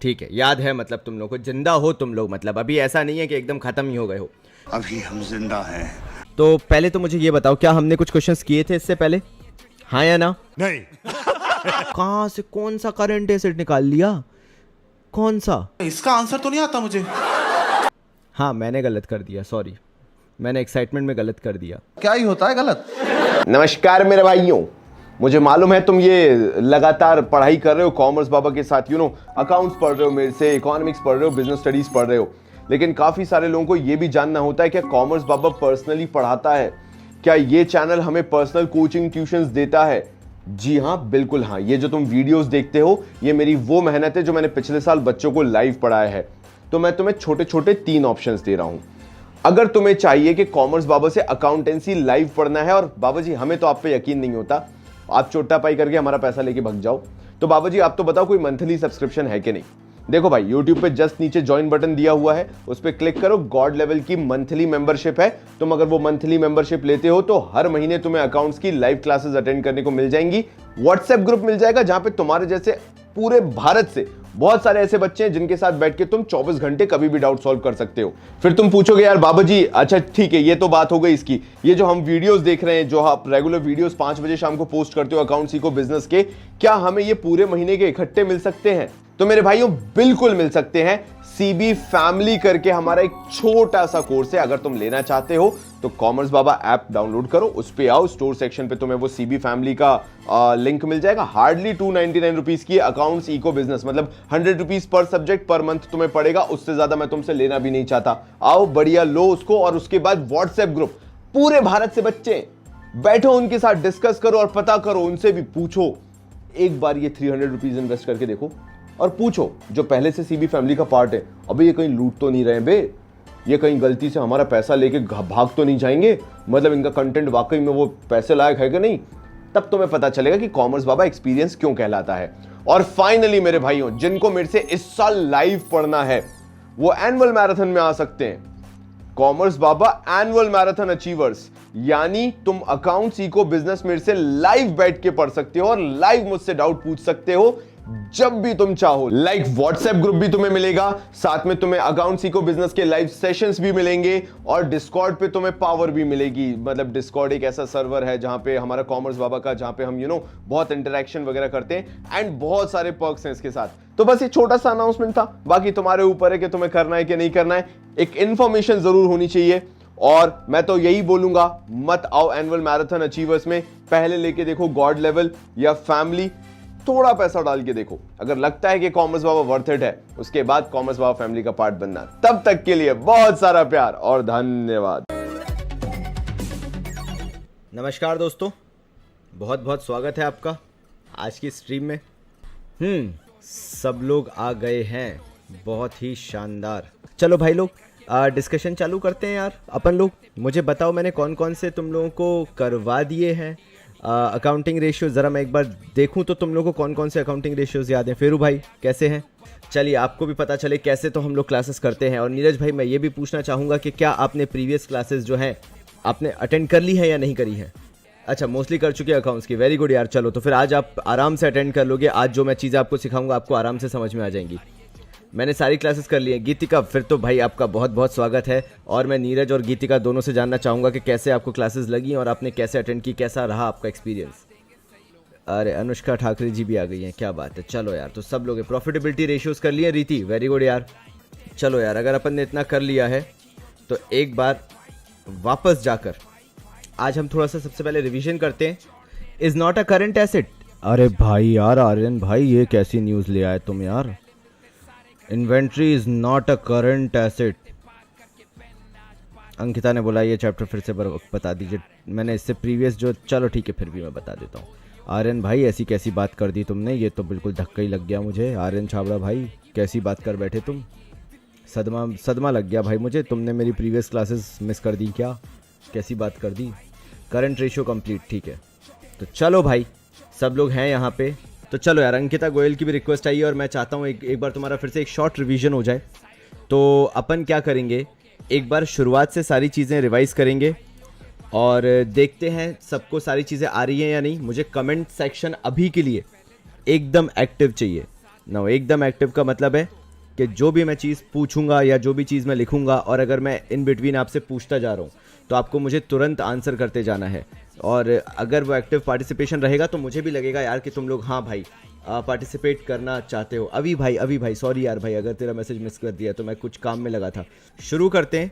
ठीक है, याद है, मतलब तुम लोग को जिंदा हो तुम लोग, मतलब अभी ऐसा नहीं है कि एकदम खत्म ही हो गए हो। अभी हम जिंदा हैं। तो पहले तो मुझे ये बताओ, क्या हमने कुछ क्वेश्चंस किए थे इससे पहले, हाँ या ना? नहीं। कहाँ से कौन सा करंट एसेट निकाल लिया, कौन सा? इसका आंसर तो नहीं आता मुझे। हाँ मैंने गलत कर दिया, सॉरी, मैंने एक्साइटमेंट में गलत कर दिया। क्या ही होता है गलत। नमस्कार मेरे भाइयों, मुझे मालूम है तुम ये लगातार पढ़ाई कर रहे हो कॉमर्स बाबा के साथ, अकाउंट्स पढ़ रहे हो मेरे से, इकोनॉमिक्स पढ़ रहे हो, बिजनेस स्टडीज पढ़ रहे हो, लेकिन काफी सारे लोगों को ये भी जानना होता है क्या कॉमर्स बाबा पर्सनली पढ़ाता है, क्या ये चैनल हमें पर्सनल कोचिंग ट्यूशंस देता है? जी हाँ, बिल्कुल हाँ। ये जो तुम वीडियोस देखते हो ये मेरी वो मेहनत है जो मैंने पिछले साल बच्चों को लाइव पढ़ाया है। तो मैं तुम्हें छोटे छोटे 3 ऑप्शंस दे रहा हूं। अगर तुम्हें चाहिए कि कॉमर्स बाबा से अकाउंटेंसी लाइव पढ़ना है और बाबा जी हमें तो आप पे यकीन नहीं होता, आप चोटा पाई करके हमारा पैसा लेके भाग जाओ, तो बाबा जी आप तो बताओ कोई मंथली सब्सक्रिप्शन है कि नहीं? देखो भाई, YouTube पे जस्ट नीचे ज्वाइन बटन दिया हुआ है, उस पर क्लिक करो, गॉड लेवल की मंथली मेंबरशिप है। तुम अगर वो मंथली मेंबरशिप लेते हो तो हर महीने तुम्हें अकाउंट्स की लाइव क्लासेस अटेंड करने को मिल जाएंगी। व्हाट्सएप ग्रुप मिल जाएगा जहां पे तुम्हारे जैसे पूरे भारत से बहुत सारे ऐसे बच्चे हैं जिनके साथ बैठ के तुम 24 घंटे कभी भी डाउट सॉल्व कर सकते हो। फिर तुम पूछोगे यार बाबा जी, अच्छा ठीक है, ये तो बात हो गई इसकी, ये जो हम वीडियोस देख रहे हैं, जो आप रेगुलर वीडियोस 5 बजे शाम को पोस्ट करते हो अकाउंट सीखो बिजनेस के, क्या हमें ये पूरे महीने के इकट्ठे मिल सकते हैं? तो मेरे भाइयों बिल्कुल मिल सकते हैं। सीबी फैमिली करके हमारा एक छोटा सा कोर्स है, अगर तुम लेना चाहते हो तो कॉमर्स बाबा ऐप डाउनलोड करो, उस पे आओ, स्टोर सेक्शन पे तुम्हें वो सीबी फैमिली का लिंक मिल जाएगा। हार्डली 299 रुपीज की अकाउंट्स इको बिजनेस, मतलब 100 rupees per subject per month तुम्हें पड़ेगा, उससे ज्यादा मैं तुमसे लेना भी नहीं चाहता। आओ बढ़िया लो उसको, और उसके बाद व्हाट्सएप ग्रुप, पूरे भारत से बच्चे बैठो, उनके साथ डिस्कस करो और पता करो, उनसे भी पूछो। एक बार ये 300 रुपीज इन्वेस्ट करके देखो और पूछो जो पहले से सीबी फैमिली का पार्ट है, अबे ये कहीं लूट तो नहीं रहे बे, ये कहीं गलती से हमारा पैसा लेके भाग तो नहीं जाएंगे, मतलब इनका कंटेंट वाकई में वो पैसे लायक है कि नहीं? तब तुम्हें पता चलेगा कि कॉमर्स बाबा एक्सपीरियंस क्यों कहलाता है। और फाइनली मेरे भाइयों, जिनको मेरे से इस साल लाइव पढ़ना है वो एनुअल मैराथन में आ सकते हैं। कॉमर्स बाबा एनुअल मैराथन अचीवर्स, यानी तुम अकाउंट सीखो बिजनेस मेरे से लाइव बैठ के पढ़ सकते हो और लाइव मुझसे डाउट पूछ सकते हो जब भी तुम चाहो। लाइक व्हाट्सएप ग्रुप भी तुम्हें मिलेगा, साथ में तुम्हें अकाउंट सीखो बिजनेस के लाइव सेशंस भी मिलेंगे, और डिस्कॉर्ड पे तुम्हें पावर भी मिलेगी। मतलब डिस्कॉर्ड एक ऐसा सर्वर है जहां पे हमारा कॉमर्स बाबा का, जहां पे हम बहुत इंटरेक्शन वगैरह करते हैं, एंड बहुत सारे पर्क्स हैं इसके साथ। तो बस ये छोटा सा अनाउंसमेंट था, बाकी तुम्हारे ऊपर है कि तुम्हें करना है कि नहीं करना है। एक इंफॉर्मेशन जरूर होनी चाहिए, और मैं तो यही बोलूंगा, मत आओ एनुअल मैराथन अचीवर्स में, पहले लेके देखो गॉड लेवल या फैमिली, थोड़ा पैसा डाल के देखो, अगर लगता है कि कॉमर्स बाबा वर्थ इट है, उसके बाद कॉमर्स बाबा फैमिली का पार्ट बनना। तब तक के लिए बहुत सारा प्यार और धन्यवाद। नमस्कार दोस्तों, बहुत बहुत स्वागत है आपका आज की स्ट्रीम में। सब लोग आ गए हैं, बहुत ही शानदार। चलो भाई लोग डिस्कशन चालू करते हैं यार अपन लोग। मुझे बताओ मैंने कौन कौन से तुम लोगों को करवा दिए हैं अकाउंटिंग रेशियो, ज़रा मैं एक बार देखूं तो तुम लोगों को कौन कौन से अकाउंटिंग रेशियोज याद हैं। फेरू भाई कैसे हैं? चलिए आपको भी पता चले कैसे तो हम लोग क्लासेस करते हैं। और नीरज भाई मैं ये भी पूछना चाहूँगा कि क्या आपने प्रीवियस क्लासेस जो हैं आपने अटेंड कर ली है या नहीं करी है? अच्छा, मोस्टली कर चुके हैं अकाउंट्स की, वेरी गुड यार। चलो तो फिर आज आप आराम से अटेंड कर लोगे, आज जो मैं चीज़ें आपको सिखाऊंगा आपको आराम से समझ में आ जाएंगी। मैंने सारी क्लासेस कर ली हैं। गीतिका, फिर तो भाई आपका बहुत बहुत स्वागत है, और मैं नीरज और गीतिका दोनों से जानना चाहूँगा कि कैसे आपको क्लासेस लगी और आपने कैसे अटेंड की, कैसा रहा आपका एक्सपीरियंस। अरे अनुष्का ठाकरे जी भी आ गई हैं, क्या बात है। चलो यार, तो सब लोग प्रॉफिटेबिलिटी रेशियोज कर लिए। रीति, वेरी गुड यार। चलो यार, अगर अपन ने इतना कर लिया है तो एक बार वापस जाकर आज हम थोड़ा सा सबसे पहले रिवीजन करते हैं। Is not a current asset. अरे भाई यार, आर्यन भाई ये कैसी न्यूज़ ले आए तुम यार। Inventory is not a current asset. Ankita ने बोला ये चैप्टर फिर से बता दीजिए। मैंने इससे प्रीवियस जो, चलो ठीक है फिर भी मैं बता देता हूँ। आर्यन भाई ऐसी कैसी बात कर दी तुमने, ये तो बिल्कुल धक्का ही लग गया मुझे। आर्यन छाबड़ा भाई कैसी बात कर बैठे तुम, सदमा लग गया भाई मुझे। तुमने मेरी प्रीवियस क्लासेस मिस कर दी क्या? कैसी बात कर दी? करंट रेशियो कंप्लीट, ठीक है। तो चलो भाई सब लोग हैं यहाँ पे। तो चलो यार, अंकिता गोयल की भी रिक्वेस्ट आई है और मैं चाहता हूँ एक बार तुम्हारा फिर से एक शॉर्ट रिवीजन हो जाए। तो अपन क्या करेंगे, एक बार शुरुआत से सारी चीज़ें रिवाइज़ करेंगे और देखते हैं सबको सारी चीज़ें आ रही हैं या नहीं। मुझे कमेंट सेक्शन अभी के लिए एकदम एक्टिव चाहिए, ना एकदम एक्टिव का मतलब है कि जो भी मैं चीज़ पूछूंगा या जो भी चीज़ मैं लिखूंगा और अगर मैं इन बिटवीन आपसे पूछता जा रहा हूँ तो आपको मुझे तुरंत आंसर करते जाना है। और अगर वो एक्टिव पार्टिसिपेशन रहेगा तो मुझे भी लगेगा यार कि तुम लोग हाँ भाई पार्टिसिपेट करना चाहते हो। अभी भाई सॉरी यार भाई, अगर तेरा मैसेज मिस कर दिया तो मैं कुछ काम में लगा था। शुरू करते हैं।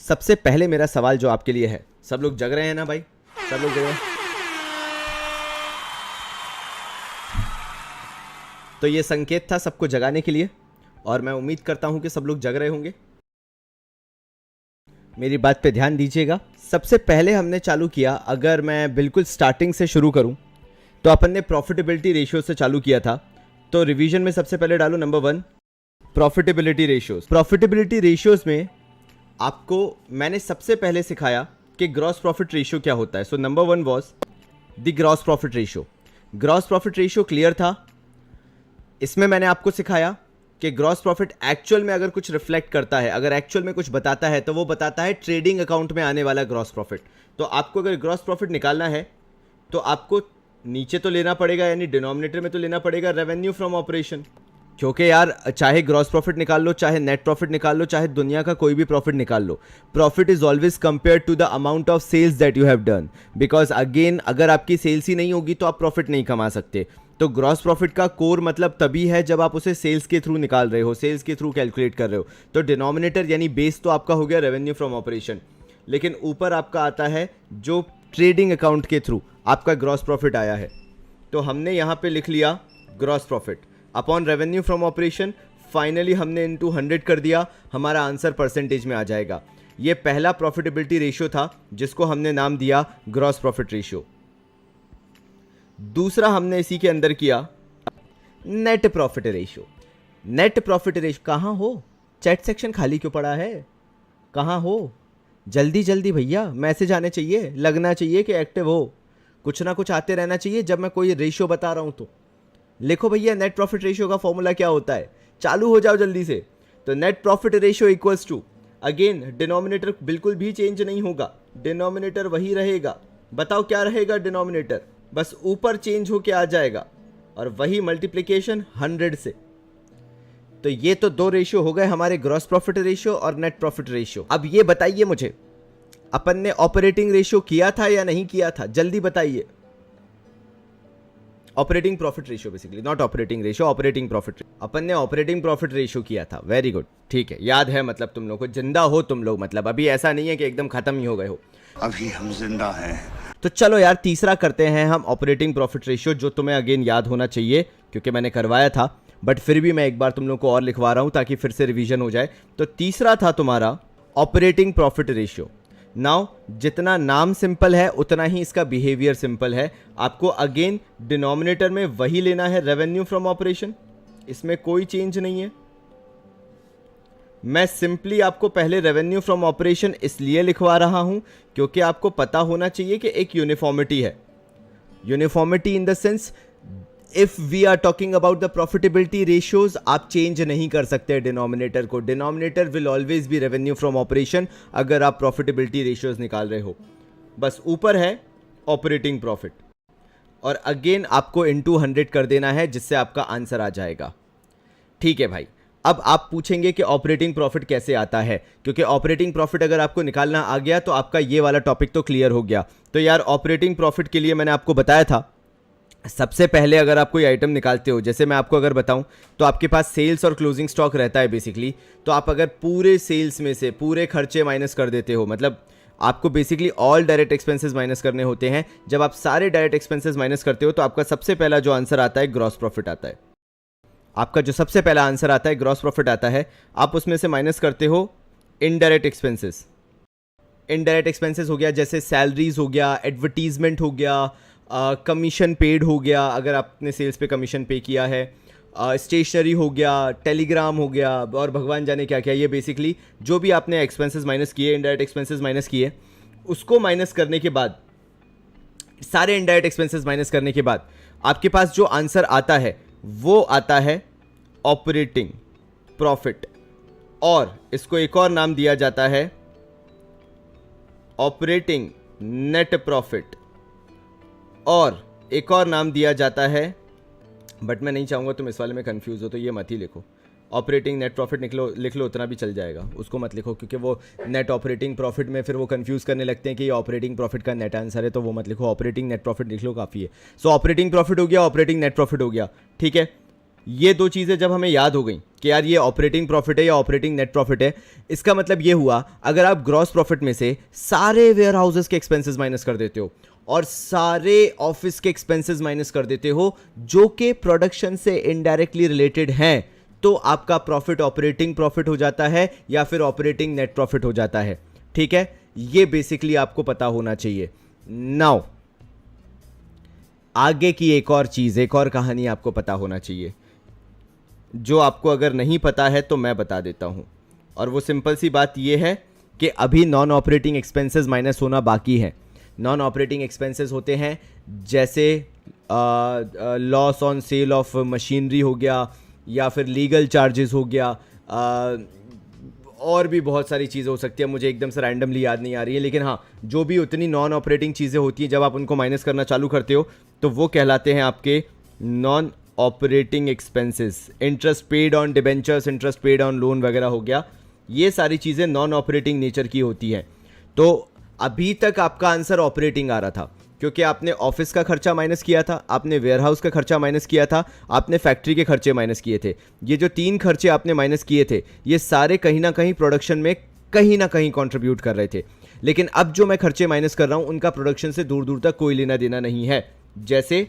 सबसे पहले मेरा सवाल जो आपके लिए है, सब लोग जग रहे हैं ना भाई? सब लोग जग रहे हैं? तो ये संकेत था सबको जगाने के लिए और मैं उम्मीद करता हूं कि सब लोग जग रहे होंगे। मेरी बात पे ध्यान दीजिएगा। सबसे पहले हमने चालू किया, अगर मैं बिल्कुल स्टार्टिंग से शुरू करूं तो अपन ने प्रॉफिटेबिलिटी रेशियो से चालू किया था। तो रिवीजन में सबसे पहले डालो number 1 profitability ratios. Profitability ratios में आपको मैंने सबसे पहले सिखाया कि ग्रॉस प्रॉफिट रेशियो क्या होता है। So number 1 was the gross profit ratio. Gross profit ratio clear था। इसमें मैंने आपको सिखाया कि ग्रॉस प्रॉफिट एक्चुअल में अगर कुछ रिफ्लेक्ट करता है, अगर एक्चुअल में कुछ बताता है तो वो बताता है ट्रेडिंग अकाउंट में आने वाला ग्रॉस प्रॉफिट। तो आपको अगर ग्रॉस प्रॉफिट निकालना है तो आपको नीचे तो लेना पड़ेगा, यानी डिनोमिनेटर में तो लेना पड़ेगा रेवेन्यू फ्रॉम ऑपरेशन। क्योंकि यार चाहे ग्रॉस प्रॉफिट निकाल लो, चाहे नेट प्रॉफिट निकाल लो, चाहे दुनिया का कोई भी प्रॉफिट निकाल लो, profit is always compare to the amount of sales that you have done. Because again अगर आपकी सेल्स ही नहीं होगी तो आप प्रॉफिट नहीं कमा सकते। तो ग्रॉस प्रॉफिट का कोर मतलब तभी है जब आप उसे सेल्स के थ्रू निकाल रहे हो, सेल्स के थ्रू कैलकुलेट कर रहे हो। तो डिनोमिनेटर यानी बेस तो आपका हो गया रेवेन्यू फ्रॉम ऑपरेशन, लेकिन ऊपर आपका आता है जो ट्रेडिंग अकाउंट के थ्रू आपका ग्रॉस प्रॉफिट आया है। तो हमने यहाँ पे लिख लिया gross profit upon revenue from operation. Finally हमने इनटू 100 कर दिया, हमारा आंसर परसेंटेज में आ जाएगा। ये पहला प्रॉफिटेबिलिटी रेशियो था जिसको हमने नाम दिया ग्रॉस प्रॉफिट रेशियो। दूसरा हमने इसी के अंदर किया net profit ratio. Net profit ratio कहाँ हो? चैट सेक्शन खाली क्यों पड़ा है? कहाँ हो? जल्दी जल्दी भैया, मैसेज आने चाहिए, लगना चाहिए कि एक्टिव हो, कुछ ना कुछ आते रहना चाहिए जब मैं कोई रेशियो बता रहा हूं तो। लिखो भैया नेट प्रॉफिट रेशियो का फॉर्मूला क्या होता है, चालू हो जाओ जल्दी से। तो net profit ratio equals to, again denominator बिल्कुल भी चेंज नहीं होगा, डिनोमिनेटर वही रहेगा। बताओ क्या रहेगा डिनोमिनेटर? बस ऊपर चेंज होके आ जाएगा और वही मल्टीप्लिकेशन 100 से। तो ये तो दो रेशियो हो गए हमारे, ग्रॉस प्रॉफिट रेशियो और नेट प्रॉफिट रेशियो। अब ये बताइए मुझे, अपन ने ऑपरेटिंग रेशियो किया था या नहीं किया था? जल्दी बताइए। Operating profit ratio basically, not operating ratio, operating profit. अपन ने ऑपरेटिंग प्रॉफिट रेशियो किया था। वेरी गुड, ठीक है, याद है। मतलब तुम लोग को जिंदा हो तुम लोग, मतलब अभी ऐसा नहीं है कि एकदम खत्म ही हो गए हो। अभी हम जिंदा हैं। तो चलो यार तीसरा करते हैं हम ऑपरेटिंग प्रॉफिट रेशियो, जो तुम्हें अगेन याद होना चाहिए क्योंकि मैंने करवाया था, बट फिर भी मैं एक बार तुम लोग को और लिखवा रहा हूं ताकि फिर से रिवीजन हो जाए। तो तीसरा था तुम्हारा ऑपरेटिंग प्रॉफिट रेशियो। नाउ जितना नाम सिंपल है उतना ही इसका बिहेवियर सिंपल है। आपको अगेन डिनोमिनेटर में वही लेना है रेवेन्यू फ्रॉम ऑपरेशन, इसमें कोई चेंज नहीं है। मैं सिंपली आपको पहले रेवेन्यू फ्रॉम ऑपरेशन इसलिए लिखवा रहा हूं क्योंकि आपको पता होना चाहिए कि एक यूनिफॉर्मिटी है। Uniformity in the sense, if we are talking about the profitability ratios, आप चेंज नहीं कर सकते डिनोमिनेटर को। Denominator will always be revenue from operation अगर आप प्रॉफिटेबिलिटी रेशियोज निकाल रहे हो। बस ऊपर है ऑपरेटिंग प्रॉफिट और अगेन आपको इनटू 100 कर देना है जिससे आपका आंसर आ जाएगा। ठीक है भाई, अब आप पूछेंगे कि ऑपरेटिंग प्रॉफिट कैसे आता है, क्योंकि ऑपरेटिंग प्रॉफिट अगर आपको निकालना आ गया तो आपका ये वाला टॉपिक तो क्लियर हो गया। तो यार ऑपरेटिंग प्रॉफिट के लिए मैंने आपको बताया था, सबसे पहले अगर आप कोई आइटम निकालते हो, जैसे मैं आपको अगर बताऊं तो आपके पास सेल्स और क्लोजिंग स्टॉक रहता है बेसिकली। तो आप अगर पूरे सेल्स में से पूरे खर्चे माइनस कर देते हो, मतलब आपको basically all direct expenses minus करने होते हैं। जब आप सारे डायरेक्ट एक्सपेंसेस माइनस करते हो तो आपका सबसे पहला जो आंसर आता है ग्रॉस प्रॉफिट आता है। आपका जो सबसे पहला आंसर आता है ग्रॉस प्रॉफिट आता है। आप उसमें से माइनस करते हो इनडायरेक्ट एक्सपेंसेस। इनडायरेक्ट एक्सपेंसेस हो गया जैसे सैलरीज हो गया, एडवर्टीजमेंट हो गया, कमीशन पेड हो गया अगर आपने सेल्स पे कमीशन पे किया है, स्टेशनरी हो गया, टेलीग्राम हो गया और भगवान जाने क्या क्या। ये बेसिकली जो भी आपने एक्सपेंसेस माइनस किए, इनडायरेक्ट एक्सपेंसेस माइनस किए, उसको माइनस करने के बाद, सारे इनडायरेक्ट एक्सपेंसेस माइनस करने के बाद आपके पास जो आंसर आता है वो आता है ऑपरेटिंग प्रॉफिट, और इसको एक और नाम दिया जाता है ऑपरेटिंग नेट प्रॉफिट, और एक और नाम दिया जाता है, बट मैं नहीं चाहूँगा तुम इस वाले में कंफ्यूज हो, तो ये मत ही लिखो। ऑपरेटिंग नेट प्रॉफिट लिख लो, उतना भी चल जाएगा, उसको मत लिखो, क्योंकि वो नेट ऑपरेटिंग प्रॉफिट में फिर वो कंफ्यूज करने लगते हैं कि ये ऑपरेटिंग प्रॉफिट का नेट आंसर है, तो वो मत लिखो। ऑपरेटिंग नेट प्रॉफिट लिख लो, काफ़ी है। सो ऑपरेटिंग प्रॉफिट हो गया, ऑपरेटिंग नेट प्रॉफिट हो गया, ठीक है। ये दो चीज़ें जब हमें याद हो गई कि यार ये ऑपरेटिंग प्रॉफिट है या ऑपरेटिंग नेट प्रॉफिट है, इसका मतलब ये हुआ, अगर आप ग्रॉस प्रॉफिट में से सारे वेयर हाउसेस के एक्सपेंसेस माइनस कर देते हो और सारे ऑफिस के एक्सपेंसेस माइनस कर देते हो जो कि प्रोडक्शन से इनडायरेक्टली रिलेटेड हैं, तो आपका प्रॉफिट ऑपरेटिंग प्रॉफिट हो जाता है या फिर ऑपरेटिंग नेट प्रॉफिट हो जाता है, ठीक है। ये बेसिकली आपको पता होना चाहिए। नाउ आगे की एक और चीज, एक और कहानी आपको पता होना चाहिए, जो आपको अगर नहीं पता है तो मैं बता देता हूं। और वो सिंपल सी बात यह है कि अभी नॉन ऑपरेटिंग एक्सपेंसेस माइनस होना बाकी है। नॉन ऑपरेटिंग एक्सपेंसेस होते हैं जैसे loss on sale of machinery हो गया, या फिर लीगल चार्जेस हो गया, और भी बहुत सारी चीज़ें हो सकती है, मुझे एकदम से रैंडमली याद नहीं आ रही है, लेकिन हाँ, जो भी उतनी नॉन ऑपरेटिंग चीज़ें होती हैं, जब आप उनको माइनस करना चालू करते हो तो वो कहलाते हैं आपके non operating expenses. Interest paid on debentures, interest paid on loan वगैरह हो गया, ये सारी चीज़ें नॉन ऑपरेटिंग नेचर की होती हैं। तो अभी तक आपका आंसर ऑपरेटिंग आ रहा था, क्योंकि आपने ऑफिस का खर्चा माइनस किया था, आपने वेयरहाउस का खर्चा माइनस किया था, आपने फैक्ट्री के खर्चे माइनस किए थे। ये जो 3 खर्चे आपने माइनस किए थे, ये सारे कहीं ना कहीं प्रोडक्शन में कहीं ना कहीं कंट्रीब्यूट कर रहे थे। लेकिन अब जो मैं खर्चे माइनस कर रहा हूं, उनका प्रोडक्शन से दूर दूर तक कोई लेना देना नहीं है, जैसे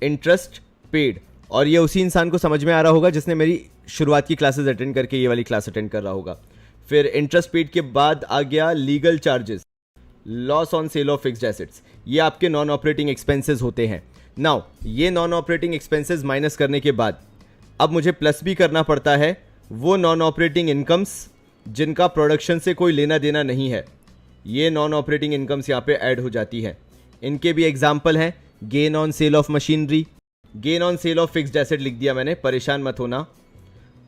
इंटरेस्ट पेड। और ये उसी इंसान को समझ में आ रहा होगा जिसने मेरी शुरुआत की क्लासेस अटेंड करके ये वाली क्लास अटेंड कर रहा होगा। फिर इंटरेस्ट पेड के बाद आ गया legal charges, loss on sale of fixed assets, ये आपके नॉन ऑपरेटिंग एक्सपेंसेस होते हैं। नाउ ये नॉन ऑपरेटिंग एक्सपेंसेस माइनस करने के बाद अब मुझे प्लस भी करना पड़ता है वो नॉन ऑपरेटिंग इनकम्स जिनका प्रोडक्शन से कोई लेना देना नहीं है। ये नॉन ऑपरेटिंग इनकम्स यहाँ पे ऐड हो जाती हैं। इनके भी एग्जाम्पल हैं, gain on sale of machinery, gain on sale of fixed asset लिख दिया मैंने, परेशान मत होना।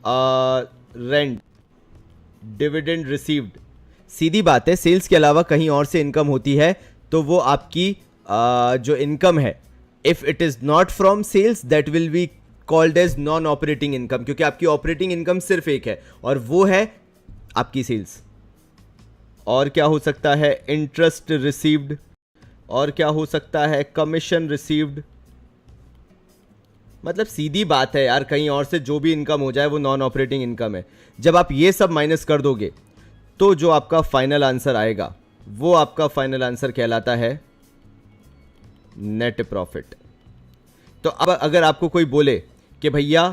रेंट, डिविडेंड रिसीव्ड, सीधी बात है, सेल्स के अलावा कहीं और से इनकम होती है तो वो आपकी जो इनकम है, if it is not from sales that will be called as non operating income, क्योंकि आपकी ऑपरेटिंग इनकम सिर्फ एक है और वो है आपकी सेल्स। और क्या हो सकता है, इंटरेस्ट रिसीव्ड, और क्या हो सकता है, कमीशन रिसीव्ड। मतलब सीधी बात है यार, कहीं और से जो भी इनकम हो जाए वो नॉन ऑपरेटिंग इनकम है। जब आप ये सब माइनस कर दोगे तो जो आपका फाइनल आंसर आएगा वो आपका फाइनल आंसर कहलाता है नेट प्रॉफिट। तो अब अगर आपको कोई बोले कि भैया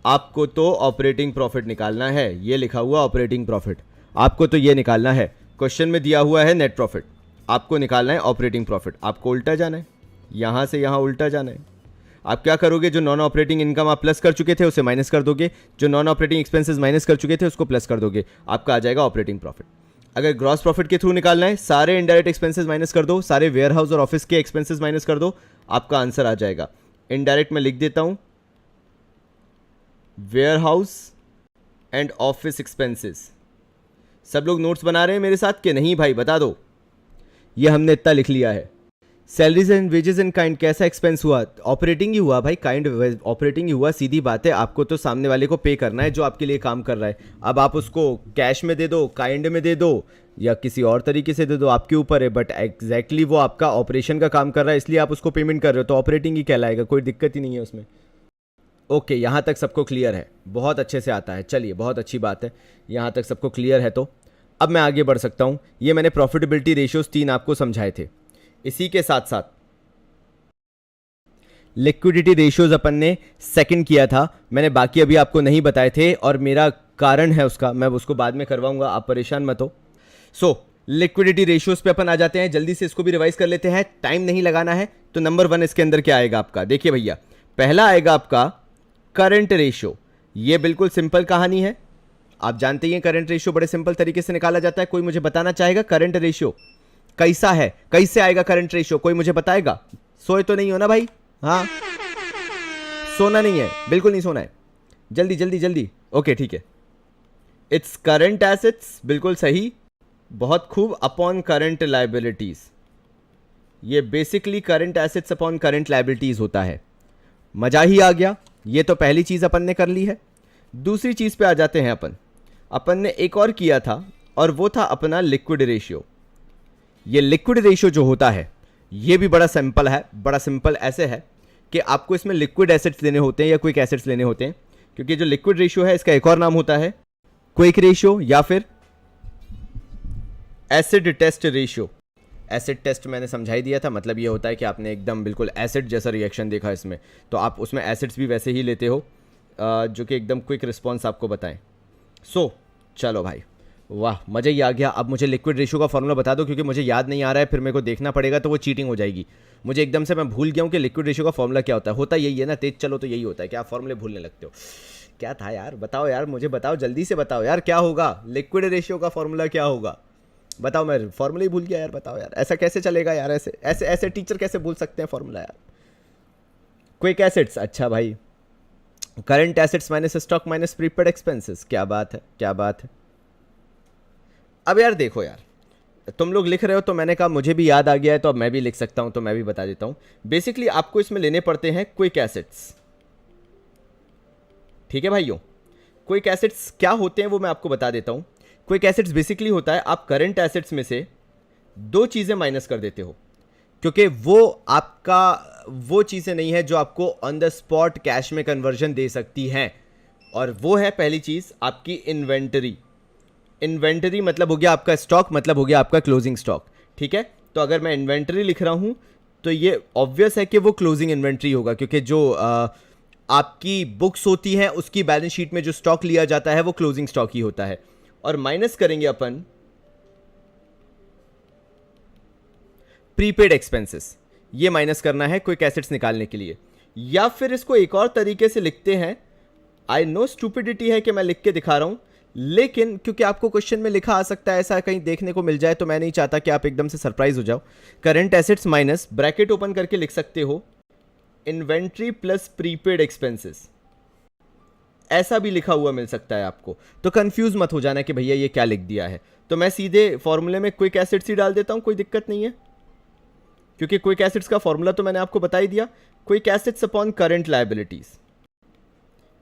आपको तो ऑपरेटिंग प्रॉफिट निकालना है, ये लिखा हुआ ऑपरेटिंग प्रॉफिट, आपको तो ये निकालना है, क्वेश्चन में दिया हुआ है नेट प्रॉफिट, आपको निकालना है ऑपरेटिंग प्रॉफिट, आपको उल्टा जाना है, यहां से यहां उल्टा जाना है। आप क्या करोगे, जो नॉन ऑपरेटिंग इनकम आप प्लस कर चुके थे उसे माइनस कर दोगे, जो नॉन ऑपरेटिंग एक्सपेंसेस माइनस कर चुके थे उसको प्लस कर दोगे, आपका आ जाएगा ऑपरेटिंग प्रॉफिट। अगर ग्रॉस प्रॉफिट के थ्रू निकालना है, सारे इनडायरेक्ट एक्सपेंसेस माइनस कर दो, सारे वेयर हाउस और ऑफिस के एक्सपेंसेस माइनस कर दो, आपका आंसर आ जाएगा। इनडायरेक्ट में लिख देता हूं, warehouse and office expenses. सब लोग नोट्स बना रहे हैं मेरे साथ कि नहीं भाई, बता दो। ये हमने इतना लिख लिया है। Salaries and wages in kind कैसा एक्सपेंस हुआ, ऑपरेटिंग ही हुआ भाई, काइंड ऑपरेटिंग ही हुआ, सीधी बात है। आपको तो सामने वाले को पे करना है जो आपके लिए काम कर रहा है। अब आप उसको कैश में दे दो, काइंड में दे दो, या किसी और तरीके से दे दो, आपके ऊपर है, बट एग्जैक्टली वो आपका ऑपरेशन का काम कर रहा है, इसलिए आप उसको पेमेंट कर रहे हो, तो ऑपरेटिंग ही कहलाएगा, कोई दिक्कत ही नहीं है उसमें। ओके, यहाँ तक सबको क्लियर है, बहुत अच्छे से आता है, चलिए बहुत अच्छी बात है, यहाँ तक सबको क्लियर है। तो अब मैं आगे बढ़ सकता हूँ। ये मैंने प्रॉफिटेबिलिटी रेशियोज 3 आपको समझाए थे। इसी के साथ साथ लिक्विडिटी रेशियोज अपन ने सेकंड किया था, मैंने बाकी अभी आपको नहीं बताए थे और मेरा कारण है उसका, मैं उसको बाद में करवाऊंगा, आप परेशान मत हो। सो लिक्विडिटी रेशियोज पे अपन आ जाते हैं, जल्दी से इसको भी रिवाइज कर लेते हैं, टाइम नहीं लगाना है। तो नंबर 1 इसके अंदर क्या आएगा आपका, देखिए भैया, पहला आएगा आपका करंट रेशियो। ये बिल्कुल सिंपल कहानी है, आप जानते ही हैं करंट रेशियो बड़े सिंपल तरीके से निकाला जाता है। कोई मुझे बताना चाहेगा करंट रेशियो कैसा है, कैसे आएगा करंट रेशियो, कोई मुझे बताएगा? सोए तो नहीं हो ना भाई? हाँ, सोना नहीं है, बिल्कुल नहीं सोना है, जल्दी जल्दी जल्दी। ओके ठीक है, इट्स करंट एसेट्स, बिल्कुल सही, बहुत खूब, अपॉन करंट लायबिलिटीज। ये basically current assets upon current liabilities होता है। मजा ही आ गया। ये तो पहली चीज अपन ने कर ली है। दूसरी चीज पे आ जाते हैं अपन ने एक और किया था और वो था अपना लिक्विड रेशियो। ये लिक्विड रेशियो जो होता है ये भी बड़ा सिंपल है। बड़ा सिंपल ऐसे है कि आपको इसमें लिक्विड एसेट्स लेने होते हैं या क्विक एसेट्स लेने होते हैं, क्योंकि जो लिक्विड रेशियो है इसका एक और नाम होता है क्विक रेशियो या फिर acid test ratio. Acid test मैंने समझा ही दिया था, मतलब ये होता है कि आपने एकदम बिल्कुल एसिड जैसा रिएक्शन देखा इसमें, तो आप उसमें एसिड्स भी वैसे ही लेते हो जो कि एकदम क्विक रिस्पॉन्स आपको बताएं। सो चलो भाई, वाह मज़ा ही आ गया। अब मुझे लिक्विड रेशियो का फॉर्मूला बता दो, क्योंकि मुझे याद नहीं आ रहा है, फिर मेरे को देखना पड़ेगा तो वो चीटिंग हो जाएगी। मुझे एकदम से मैं भूल गया हूँ कि लिक्विड रेशियो का फॉर्मूला क्या होता है। होता यही है ना, तेज चलो तो यही होता है कि आप फॉर्मूले भूलने लगते हो। क्या था यार, बताओ यार, मुझे बताओ, जल्दी से बताओ यार, क्या होगा लिक्विड रेशियो का फॉर्मूला क्या होगा? बताओ, मैं फॉर्मूला ही भूल गया यार, बताओ यार, ऐसा कैसे चलेगा यार? ऐसे ऐसे ऐसे टीचर कैसे भूल सकते हैं फॉर्मूला यार? क्विक एसेट्स, अच्छा भाई, current assets minus stock minus prepaid expenses. क्या बात है, क्या बात है। अब यार देखो यार, तुम लोग लिख रहे हो तो मैंने कहा मुझे भी याद आ गया है, तो अब मैं भी लिख सकता हूं, तो मैं भी बता देता हूं। बेसिकली आपको इसमें लेने पड़ते हैं क्विक एसेट्स। ठीक है भाइयों, क्विक एसेट्स क्या होते हैं वो मैं आपको बता देता हूं। क्विक एसेट्स बेसिकली होता है आप करंट एसेट्स में से दो चीजें माइनस कर देते हो, क्योंकि वो आपका वो चीजें नहीं है जो आपको ऑन द स्पॉट कैश में कन्वर्जन दे सकती हैं, और वो है पहली चीज आपकी इन्वेंटरी। इन्वेंटरी मतलब हो गया आपका स्टॉक, मतलब हो गया आपका क्लोजिंग स्टॉक। ठीक है, तो अगर मैं इन्वेंटरी लिख रहा हूं तो ये ऑब्वियस है कि वो क्लोजिंग इन्वेंटरी होगा, क्योंकि जो आपकी बुक्स होती हैं उसकी बैलेंस शीट में जो स्टॉक लिया जाता है वो क्लोजिंग स्टॉक ही होता है। और माइनस करेंगे अपन प्रीपेड एक्सपेंसेस, ये माइनस करना है क्विक एसेट्स निकालने के लिए। या फिर इसको एक और तरीके से लिखते हैं, आई नो स्टूपिडिटी है कि मैं लिख के दिखा रहा हूं, लेकिन क्योंकि आपको क्वेश्चन में लिखा आ सकता है, ऐसा कहीं देखने को मिल जाए, तो मैं नहीं चाहता कि आप एकदम से सरप्राइज हो जाओ। Current assets minus bracket open करके लिख सकते हो इन्वेंट्री प्लस प्रीपेड एक्सपेंसेस, ऐसा भी लिखा हुआ मिल सकता है आपको। तो कंफ्यूज मत हो जाना कि भैया ये क्या लिख दिया है। तो मैं सीधे फॉर्मूले में क्विक एसिड्स ही डाल देता हूं, कोई दिक्कत नहीं है, क्योंकि क्विक एसिड्स का फॉर्मूला तो मैंने आपको बता ही दिया, quick acids upon current liabilities,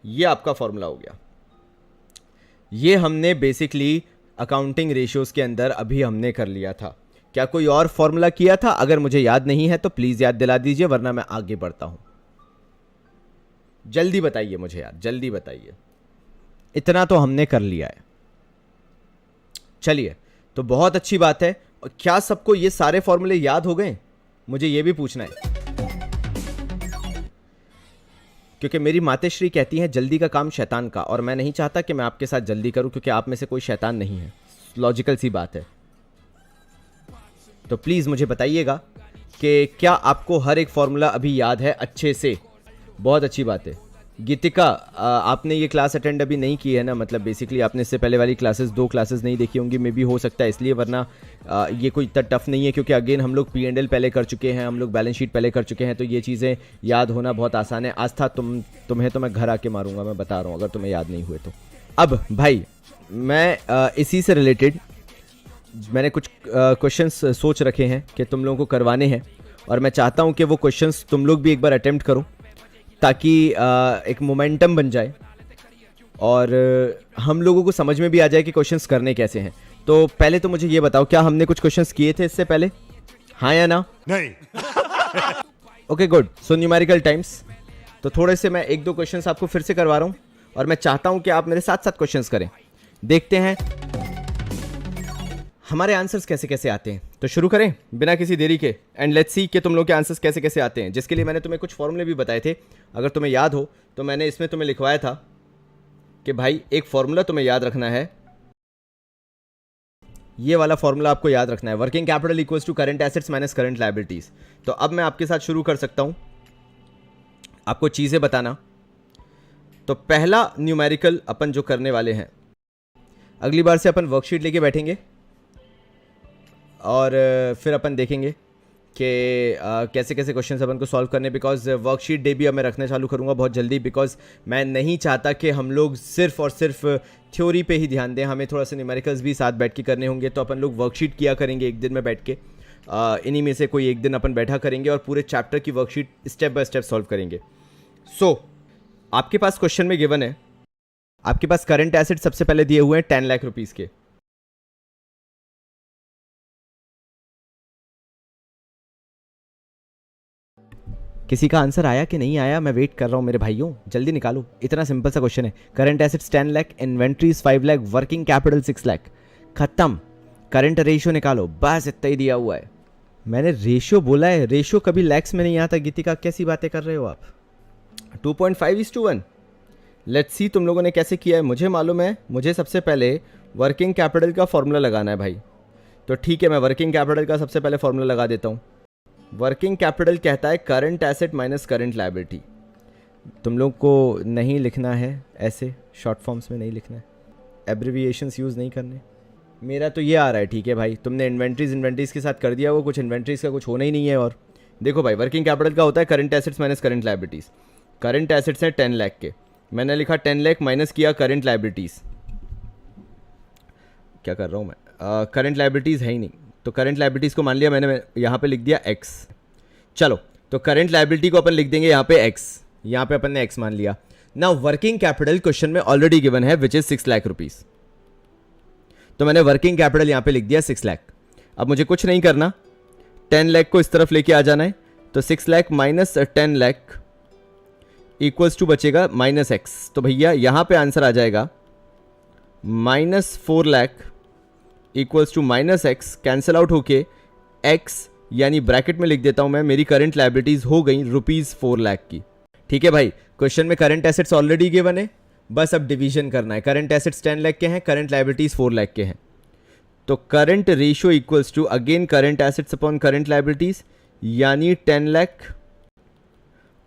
ये आपका फॉर्मूला हो गया। ये हमने बेसिकली अकाउंटिंग रेशियोज के अंदर अभी हमने कर लिया था। क्या कोई और फॉर्मूला किया था? अगर मुझे याद नहीं है तो प्लीज याद दिला दीजिए, वरना मैं आगे बढ़ता हूं। जल्दी बताइए मुझे यार, जल्दी बताइए। इतना तो हमने कर लिया है। चलिए, तो बहुत अच्छी बात है। और क्या सबको ये सारे फॉर्मूले याद हो गए? मुझे ये भी पूछना है, क्योंकि मेरी मातेश्री कहती हैं जल्दी का काम शैतान का, और मैं नहीं चाहता कि मैं आपके साथ जल्दी करूं, क्योंकि आप में से कोई शैतान नहीं है। लॉजिकल सी बात है। तो प्लीज़ मुझे बताइएगा कि क्या आपको हर एक फॉर्मूला अभी याद है अच्छे से? बहुत अच्छी बात है। गीतिका, आपने ये क्लास अटेंड अभी नहीं की है ना, मतलब बेसिकली आपने इससे पहले वाली क्लासेस 2 क्लासेस नहीं देखी होंगी, मे भी हो सकता है इसलिए, वरना ये कोई इतना टफ नहीं है, क्योंकि अगेन हम लोग P&L पहले कर चुके हैं, हम लोग बैलेंस शीट पहले कर चुके हैं, तो ये चीज़ें याद होना बहुत आसान है। आज था तुम्हें तो मैं घर आके मारूंगा, मैं बता रहा हूँ, अगर तुम्हें याद नहीं हुए तो। अब भाई मैं इसी से रिलेटेड मैंने कुछ क्वेश्चंस सोच रखे हैं कि तुम लोगों को करवाने हैं, और मैं चाहता हूँ कि वो क्वेश्चंस तुम लोग भी एक बार अटेम्प्ट करो, ताकि एक मोमेंटम बन जाए और हम लोगों को समझ में भी आ जाए कि क्वेश्चंस करने कैसे हैं। तो पहले तो मुझे ये बताओ, क्या हमने कुछ क्वेश्चंस किए थे इससे पहले? हाँ या ना? नहीं। Okay good. So numerical times, तो थोड़े से मैं 1-2 क्वेश्चंस आपको फिर से करवा रहा हूँ, और मैं चाहता हूँ कि आप मेरे साथ साथ क्वेश्चंस करें। देखते हैं हमारे आंसर्स कैसे कैसे आते हैं। तो शुरू करें बिना किसी देरी के, एंड लेट्स सी कि तुम लोग के आंसर्स कैसे कैसे आते हैं, जिसके लिए मैंने तुम्हें कुछ फॉर्मूले भी बताए थे। अगर तुम्हें याद हो तो मैंने इसमें तुम्हें लिखवाया था कि भाई एक फॉर्मूला तुम्हें याद रखना है, ये वाला फॉर्मूला आपको याद रखना है, working capital equals to current assets minus current liabilities. तो अब मैं आपके साथ शुरू कर सकता हूं आपको चीजें बताना। तो पहला न्यूमेरिकल अपन जो करने वाले हैं, अगली बार से अपन वर्कशीट लेके बैठेंगे और फिर अपन देखेंगे कि कैसे कैसे क्वेश्चंस अपन को सॉल्व करने, बिकॉज वर्कशीट डे भी अब मैं रखना चालू करूँगा बहुत जल्दी, बिकॉज मैं नहीं चाहता कि हम लोग सिर्फ और सिर्फ थ्योरी पे ही ध्यान दें, हमें थोड़ा सा न्यूमेरिकल्स भी साथ बैठ के करने होंगे। तो अपन लोग वर्कशीट किया करेंगे एक दिन में बैठ के, इन्हीं में से कोई एक दिन अपन बैठा करेंगे और पूरे चैप्टर की worksheet step by step solve करेंगे। सो आपके पास क्वेश्चन में गिवन है, आपके पास करंट एसेट सबसे पहले दिए हुए हैं 10 लाख रुपीस के। किसी का आंसर आया कि नहीं आया, मैं वेट कर रहा हूं मेरे भाइयों, जल्दी निकालो। इतना सिंपल सा क्वेश्चन है। Current assets 10 lakh, inventories 5 lakh, working capital 6 lakh, खत्म। करंट रेशियो निकालो, बस इतना ही दिया हुआ है। मैंने रेशियो बोला है, रेशियो कभी लैक्स में नहीं आता। गीतिका कैसी बातें कर रहे हो आप? 2.5:1। लेट्स सी तुम लोगों ने कैसे किया है। मुझे मालूम है, मुझे सबसे पहले वर्किंग कैपिटल का फॉर्मूला लगाना है भाई। तो ठीक है, मैं वर्किंग कैपिटल का सबसे पहले फॉर्मूला लगा देता हूँ। वर्किंग कैपिटल कहता है current asset minus current liability. तुम लोग को नहीं लिखना है ऐसे, शॉर्ट फॉर्म्स में नहीं लिखना है, एब्रिविएशंस यूज़ नहीं करने। मेरा तो ये आ रहा है, ठीक है भाई। तुमने इन्वेंट्रीज के साथ कर दिया, वो कुछ इन्वेंट्रीज का कुछ होना ही नहीं है। और देखो भाई, वर्किंग कैपिटल का होता है current assets minus current liabilities. Current assets हैं 10 लाख के, मैंने लिखा 10 लाख माइनस किया करंट लायबिलिटीज़। क्या कर रहा हूँ मैं? करंट लायबिलिटीज़ है ही नहीं, तो करंट लायबिलिटीज़ को मान लिया मैंने, यहाँ पे लिख दिया x। चलो, तो करंट लायबिलिटी को अपन लिख देंगे यहाँ पे x, यहाँ पे अपन ने x मान लिया। ना वर्किंग कैपिटल क्वेश्चन में ऑलरेडी गिवन है विच इज 6 लाख रुपीस, तो मैंने वर्किंग कैपिटल यहाँ पे लिख दिया 6 लाख। अब मुझे कुछ नहीं करना, 10 लाख को इस तरफ लेके आ जाना है। तो 6 lakh minus 10 lakh equals to बचेगा माइनस x। तो भैया यहाँ पे आंसर आ जाएगा minus 4 lakh equals to minus x, cancel out होके x, यानी ब्रैकेट में लिख देता हूं मैं, मेरी करंट लायबिलिटीज हो गई ₹4 लाख की। ठीक है भाई, क्वेश्चन में करंट एसेट्स ऑलरेडी गिवन है, बस अब डिवीजन करना है। करंट एसेट्स 10 लाख के हैं, करंट लायबिलिटीज 4 लाख के हैं। तो current ratio equals to again current assets upon current liabilities, यानी 10 लाख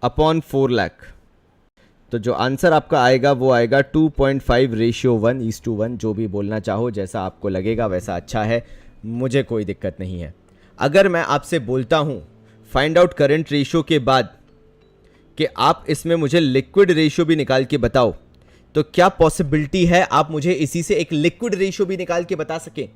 अपॉन 4 लाख। तो जो आंसर आपका आएगा वो आएगा 2.5:1:1, जो भी बोलना चाहो, जैसा आपको लगेगा वैसा अच्छा है, मुझे कोई दिक्कत नहीं है। अगर मैं आपसे बोलता हूं फाइंड आउट करंट रेशियो के बाद कि आप इसमें मुझे लिक्विड रेशियो भी निकाल के बताओ, तो क्या पॉसिबिलिटी है आप मुझे इसी से एक लिक्विड रेशियो भी निकाल के बता सकें?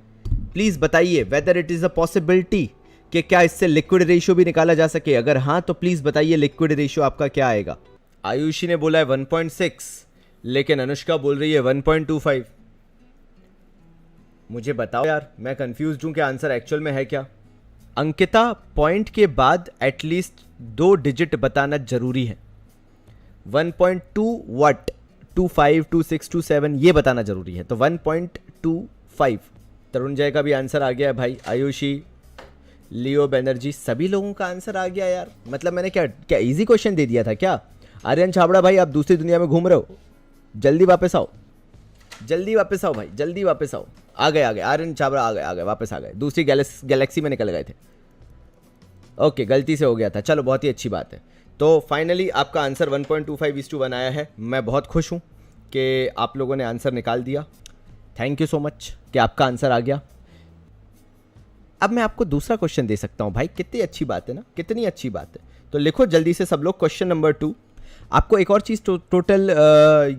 प्लीज बताइए whether it is a possibility कि क्या इससे लिक्विड रेशियो भी निकाला जा सके। अगर हाँ तो प्लीज बताइए लिक्विड रेशियो आपका क्या आएगा। आयुषी ने बोला है 1.6, लेकिन अनुष्का बोल रही है 1.25। मुझे बताओ यार, मैं कंफ्यूज हूं कि आंसर एक्चुअल में है क्या। अंकिता, पॉइंट के बाद एटलीस्ट 2 डिजिट बताना जरूरी है। 1.2 व्हाट, 25, 26, 27 ये बताना जरूरी है। तो 1.25। तरुण जय का भी आंसर आ गया है भाई। आयुषी, लियो बनर्जी, सभी लोगों का आंसर आ गया यार। मतलब मैंने क्या इजी क्वेश्चन दे दिया था क्या? आर्यन छाबड़ा भाई, आप दूसरी दुनिया में घूम रहे हो, जल्दी वापस आओ, जल्दी वापस आओ भाई, जल्दी वापस आओ। आ गए आर्यन छाबड़ा, आ गए वापस आ गए, दूसरी गैलेक्सी में निकल गए थे। ओके, गलती से हो गया था, चलो बहुत ही अच्छी बात है। तो फाइनली आपका आंसर 1.25:1 आया है। मैं बहुत खुश हूँ कि आप लोगों ने आंसर निकाल दिया। थैंक यू सो मच कि आपका आंसर आ गया। अब मैं आपको दूसरा क्वेश्चन दे सकता हूँ भाई, कितनी अच्छी बात है ना, कितनी अच्छी बात है। तो लिखो जल्दी से सब लोग, क्वेश्चन नंबर 2। आपको एक और चीज़ टोटल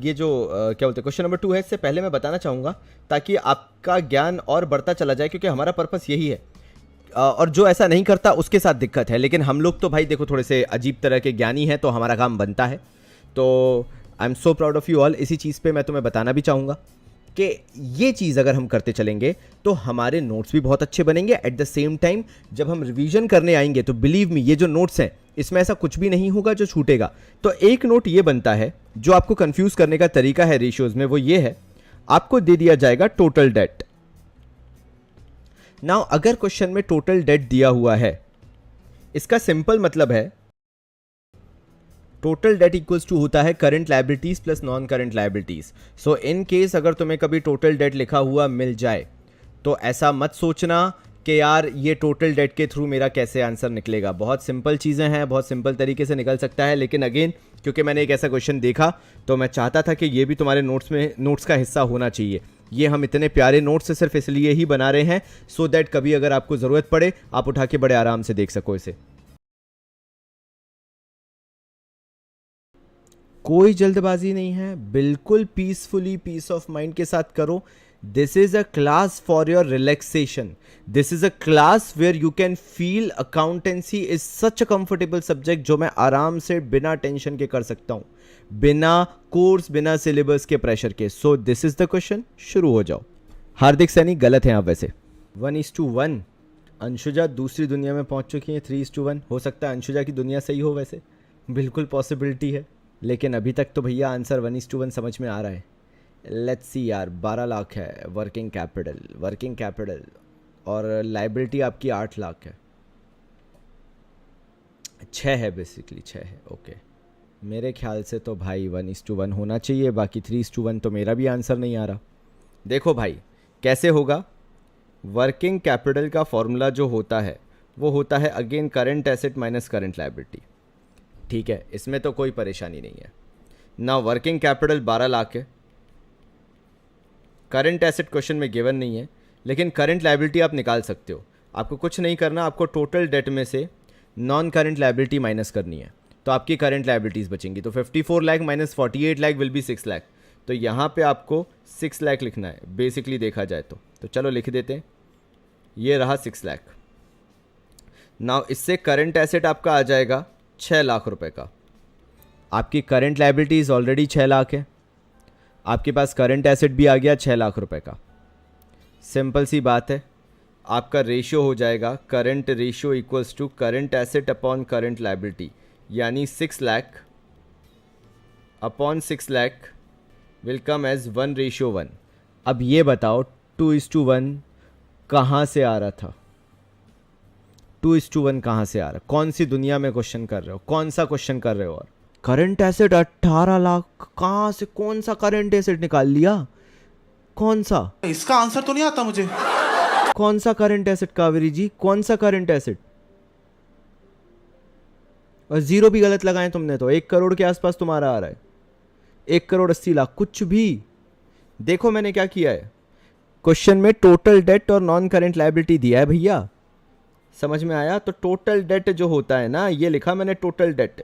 ये जो क्या बोलते हैं क्वेश्चन नंबर 2 है, इससे पहले मैं बताना चाहूँगा ताकि आपका ज्ञान और बढ़ता चला जाए, क्योंकि हमारा पर्पस यही है। और जो ऐसा नहीं करता उसके साथ दिक्कत है, लेकिन हम लोग तो भाई देखो थोड़े से अजीब तरह के ज्ञानी हैं, तो हमारा काम बनता है। तो I am so proud of you all. इसी चीज़ पे मैं तुम्हें बताना भी चाहूँगा कि ये चीज़ अगर हम करते चलेंगे तो हमारे नोट्स भी बहुत अच्छे बनेंगे। एट द सेम टाइम जब हम रिवीजन करने आएंगे तो बिलीव मी, ये जो नोट्स हैं इसमें ऐसा कुछ भी नहीं होगा जो छूटेगा। तो एक नोट ये बनता है जो आपको कंफ्यूज करने का तरीका है रेशियोज में, वो ये है, आपको दे दिया जाएगा टोटल डेट। नाउ अगर क्वेश्चन में टोटल डेट दिया हुआ है, इसका सिंपल मतलब है टोटल डेट इक्वल्स टू होता है current liabilities plus non current liabilities. So in case अगर तुम्हें कभी टोटल डेट लिखा हुआ मिल जाए तो ऐसा मत सोचना कि यार ये टोटल डेट के थ्रू मेरा कैसे आंसर निकलेगा। बहुत सिंपल चीज़ें हैं, बहुत सिंपल तरीके से निकल सकता है। लेकिन अगेन, क्योंकि मैंने एक ऐसा क्वेश्चन देखा तो मैं चाहता था कि ये भी तुम्हारे नोट्स का हिस्सा होना चाहिए। ये हम इतने प्यारे नोट्स सिर्फ इसलिए ही बना रहे हैं सो दैट कभी अगर आपको ज़रूरत पड़े आप उठा के बड़े आराम से देख सको इसे। कोई जल्दबाजी नहीं है, बिल्कुल पीसफुली, पीस ऑफ माइंड के साथ करो। This is a class for your relaxation. This is a class where you can feel accountancy is such a comfortable subject जो मैं आराम से बिना टेंशन के कर सकता हूं, बिना कोर्स, बिना सिलेबस के प्रेशर के. So this is the question. शुरू हो जाओ. हार्दिक सैनी गलत हैं आप वैसे. 1:1. अंशुजा दूसरी दुनिया में पहुंच चुकी हैं. 3:1. हो सकता है अंशुजा की दुनिया सही हो, वैसे बिल्कुल पॉसिबिलिटी है, लेकिन अभी तक तो भैया आंसर 1:1 समझ में आ रहा है. लेट्स सी यार, 12 लाख है वर्किंग कैपिटल और लाइबिलिटी आपकी 8 लाख है. 6 है बेसिकली, 6 है. ओके, मेरे ख्याल से तो भाई 1:1 होना चाहिए. बाकी 3:1 तो मेरा भी आंसर नहीं आ रहा. देखो भाई कैसे होगा. वर्किंग कैपिटल का फॉर्मूला जो होता है वो होता है again current asset minus current liability. ठीक है, इसमें तो कोई परेशानी नहीं है ना. वर्किंग कैपिटल 12 लाख है. करंट एसेट क्वेश्चन में गिवन नहीं है, लेकिन करंट लायबिलिटी आप निकाल सकते हो. आपको कुछ नहीं करना, आपको टोटल डेट में से नॉन करंट लायबिलिटी माइनस करनी है, तो आपकी करंट लायबिलिटीज़ बचेंगी. तो 54 lakh minus 48 lakh will be 6 lakh. तो यहाँ पे आपको 6 लाख लिखना है बेसिकली देखा जाए तो चलो लिख देते हैं. ये रहा 6 लाख. नाउ इससे करंट एसेट आपका आ जाएगा 6 लाख रुपए का. आपकी करंट लायबिलिटीज़ ऑलरेडी 6 लाख है. आपके पास करंट एसेट भी आ गया 6 लाख रुपए का. सिंपल सी बात है, आपका रेशियो हो जाएगा current ratio equals to current asset upon current liability, यानी 6 lakh upon 6 lakh will come as 1:1. अब ये बताओ 2:1 कहाँ से आ रहा था? 2:1 कहाँ से आ रहा? कौन सी दुनिया में क्वेश्चन कर रहे हो? कौन सा क्वेश्चन कर रहे हो? और करंट एसेट 18 लाख कहाँ से? कौन सा करंट एसेट निकाल लिया? कौन सा? इसका आंसर तो नहीं आता मुझे. कौन सा करंट एसेट कावेरी जी? कौन सा करंट एसेट? और जीरो भी गलत लगाए तुमने तो. 1 करोड़ के आसपास तुम्हारा आ रहा है. 1 करोड़ 80 लाख कुछ भी. देखो मैंने क्या किया है, क्वेश्चन में टोटल डेट और नॉन करंट लायबिलिटी दिया है भैया. समझ में आया? तो टोटल डेट जो होता है ना, ये लिखा मैंने total debt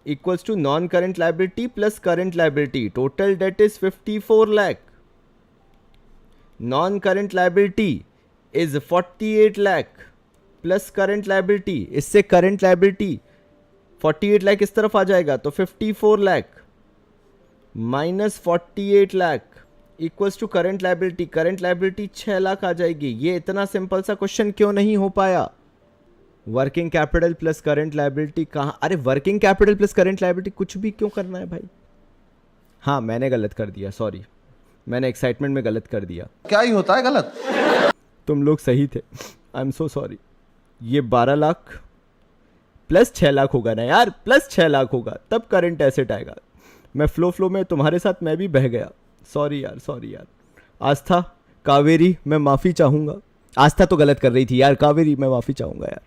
equals to non current liability plus current liability. Total debt is 54 lakh. Non current liability is 48 lakh plus current liability. इससे करंट लायबिलिटी 48 लाख इस तरफ आ जाएगा, तो 54 lakh minus 48 lakh equals to current liability. Current liability 6 lakh आ जाएगी. ये इतना सिंपल सा क्वेश्चन क्यों नहीं हो पाया? Working capital plus current liability कहाँ? अरे working capital plus current liability कुछ भी क्यों करना है भाई? हाँ मैंने गलत कर दिया, सॉरी, मैंने एक्साइटमेंट में गलत कर दिया. क्या ही होता है गलत. तुम लोग सही थे, आई एम सो सॉरी. ये 12 लाख प्लस 6 लाख होगा ना यार, प्लस 6 लाख होगा तब करंट एसेट आएगा. मैं फ्लो में तुम्हारे साथ मैं भी बह गया. सॉरी यार. आस्था, कावेरी, मैं माफ़ी चाहूँगा. आस्था तो गलत कर रही थी यार. कावेरी मैं माफ़ी चाहूँगा यार.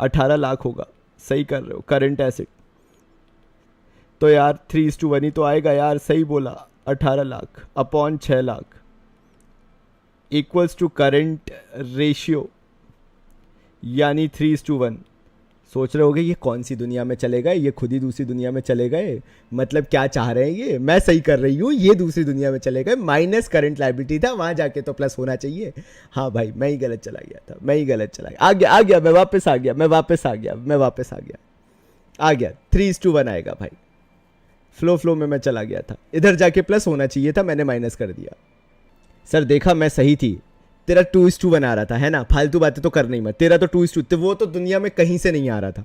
18 लाख होगा, सही कर रहे हो करंट एसेट. तो यार 3:1 ही तो आएगा यार. सही बोला. 18 lakh upon 6 lakh equals to current ratio यानी 3:1. सोच रहे होगे ये कौन सी दुनिया में चले गए, ये खुद ही दूसरी दुनिया में चले गए. मतलब क्या चाह रहे हैं ये? मैं सही कर रही हूँ, ये दूसरी दुनिया में चले गए. माइनस करंट लायबिलिटी था, वहाँ जाके तो प्लस होना चाहिए. हाँ भाई मैं ही गलत चला गया था, मैं ही गलत चला गया. आ गया मैं वापस आ गया. 3:1 आएगा भाई. फ्लो में मैं चला गया था. इधर जाके प्लस होना चाहिए था, मैंने माइनस कर दिया. सर देखा मैं सही थी. तेरा 2:1 आ रहा था, है ना? फालतू बातें तो कर नहीं मत. तेरा तो 2:2, वो तो दुनिया में कहीं से नहीं आ रहा था.